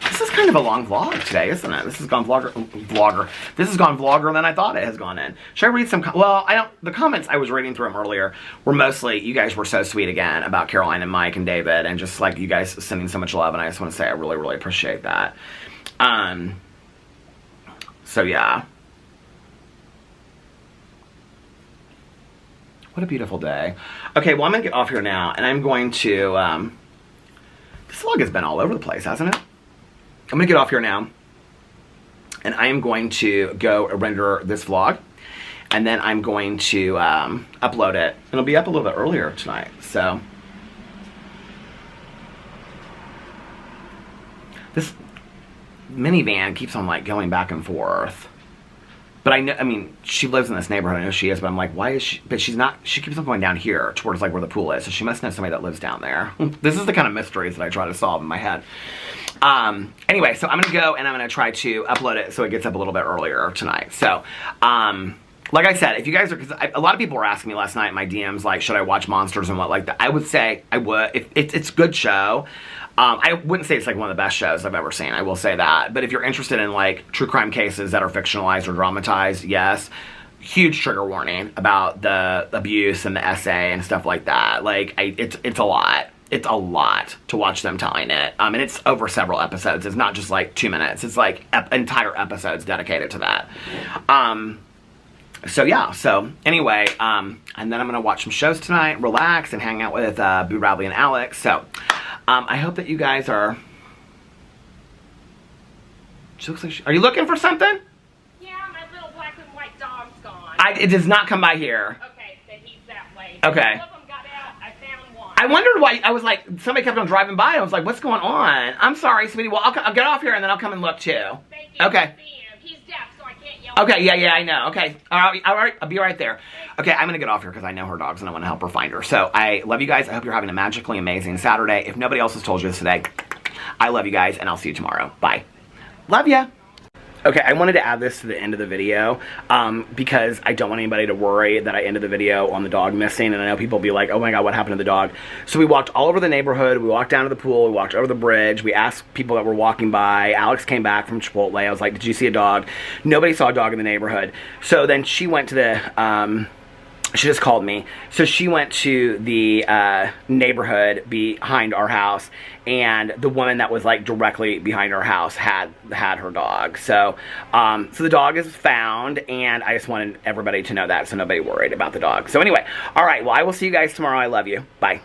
Speaker 1: This is kind of a long vlog today, isn't it? This has gone vlogger. This has gone vlogger than I thought it has gone in. Should I read some? Well, the comments I was reading through them earlier were mostly, you guys were so sweet again about Caroline and Mike and David, and just like you guys sending so much love, and I just want to say I really, really appreciate that. So yeah. What a beautiful day. Okay, well, I'm going to get off here now, and I'm going to, this vlog has been all over the place, hasn't it? I'm going to get off here now, and I am going to go render this vlog, and then I'm going to upload it. It'll be up a little bit earlier tonight, so. This minivan keeps on, like, going back and forth. But I mean, she lives in this neighborhood, I know she is, but I'm like, why is she, but she's not, she keeps on going down here towards like where the pool is, so she must know somebody that lives down there. This is the kind of mysteries that I try to solve in my head. Anyway, so I'm gonna go and I'm gonna try to upload it so it gets up a little bit earlier tonight. So, like I said, if you guys are, because a lot of people were asking me last night in my DMs, like, should I watch Monsters and what like that? I would say I would. If it's a good show. I wouldn't say it's like one of the best shows I've ever seen, I will say that. But if you're interested in like true crime cases that are fictionalized or dramatized, yes. Huge trigger warning about the abuse and the essay and stuff like that. Like, it's a lot. It's a lot to watch them telling it. And it's over several episodes. It's not just like 2 minutes. It's like entire episodes dedicated to that. So yeah, so anyway, and then I'm going to watch some shows tonight, relax, and hang out with Boo, Radley, and Alex. So I hope that you guys are... She looks like she... Are you looking for something?
Speaker 2: Yeah, my little black and white dog's gone.
Speaker 1: It does not come by here.
Speaker 2: Okay, then he's that way.
Speaker 1: Okay.
Speaker 2: Two of them got out. I found one.
Speaker 1: I wondered why... I was like... Somebody kept on driving by. I was like, what's going on? I'm sorry, sweetie. Well, I'll get off here and then I'll come and look too.
Speaker 2: Thank you.
Speaker 1: Okay.
Speaker 2: He's deaf, so I can't yell.
Speaker 1: Okay, yeah, I know. Okay, all right, I'll be right there. Okay, I'm gonna get off here because I know her dogs and I want to help her find her. So I love you guys. I hope you're having a magically amazing Saturday. If nobody else has told you this today, I love you guys, and I'll see you tomorrow. Bye. Love ya. Okay, I wanted to add this to the end of the video because I don't want anybody to worry that I ended the video on the dog missing, and I know people will be like, oh my god, what happened to the dog? So we walked all over the neighborhood, we walked down to the pool, we walked over the bridge, we asked people that were walking by. Alex came back from Chipotle. I was like, did you see a dog? Nobody saw a dog in the neighborhood. So then she went to the... she just called me. So she went to the neighborhood behind our house, and the woman that was like directly behind our house had her dog. So so the dog is found, and I just wanted everybody to know that so nobody worried about the dog. So anyway, all right, well, I will see you guys tomorrow. I love you. Bye.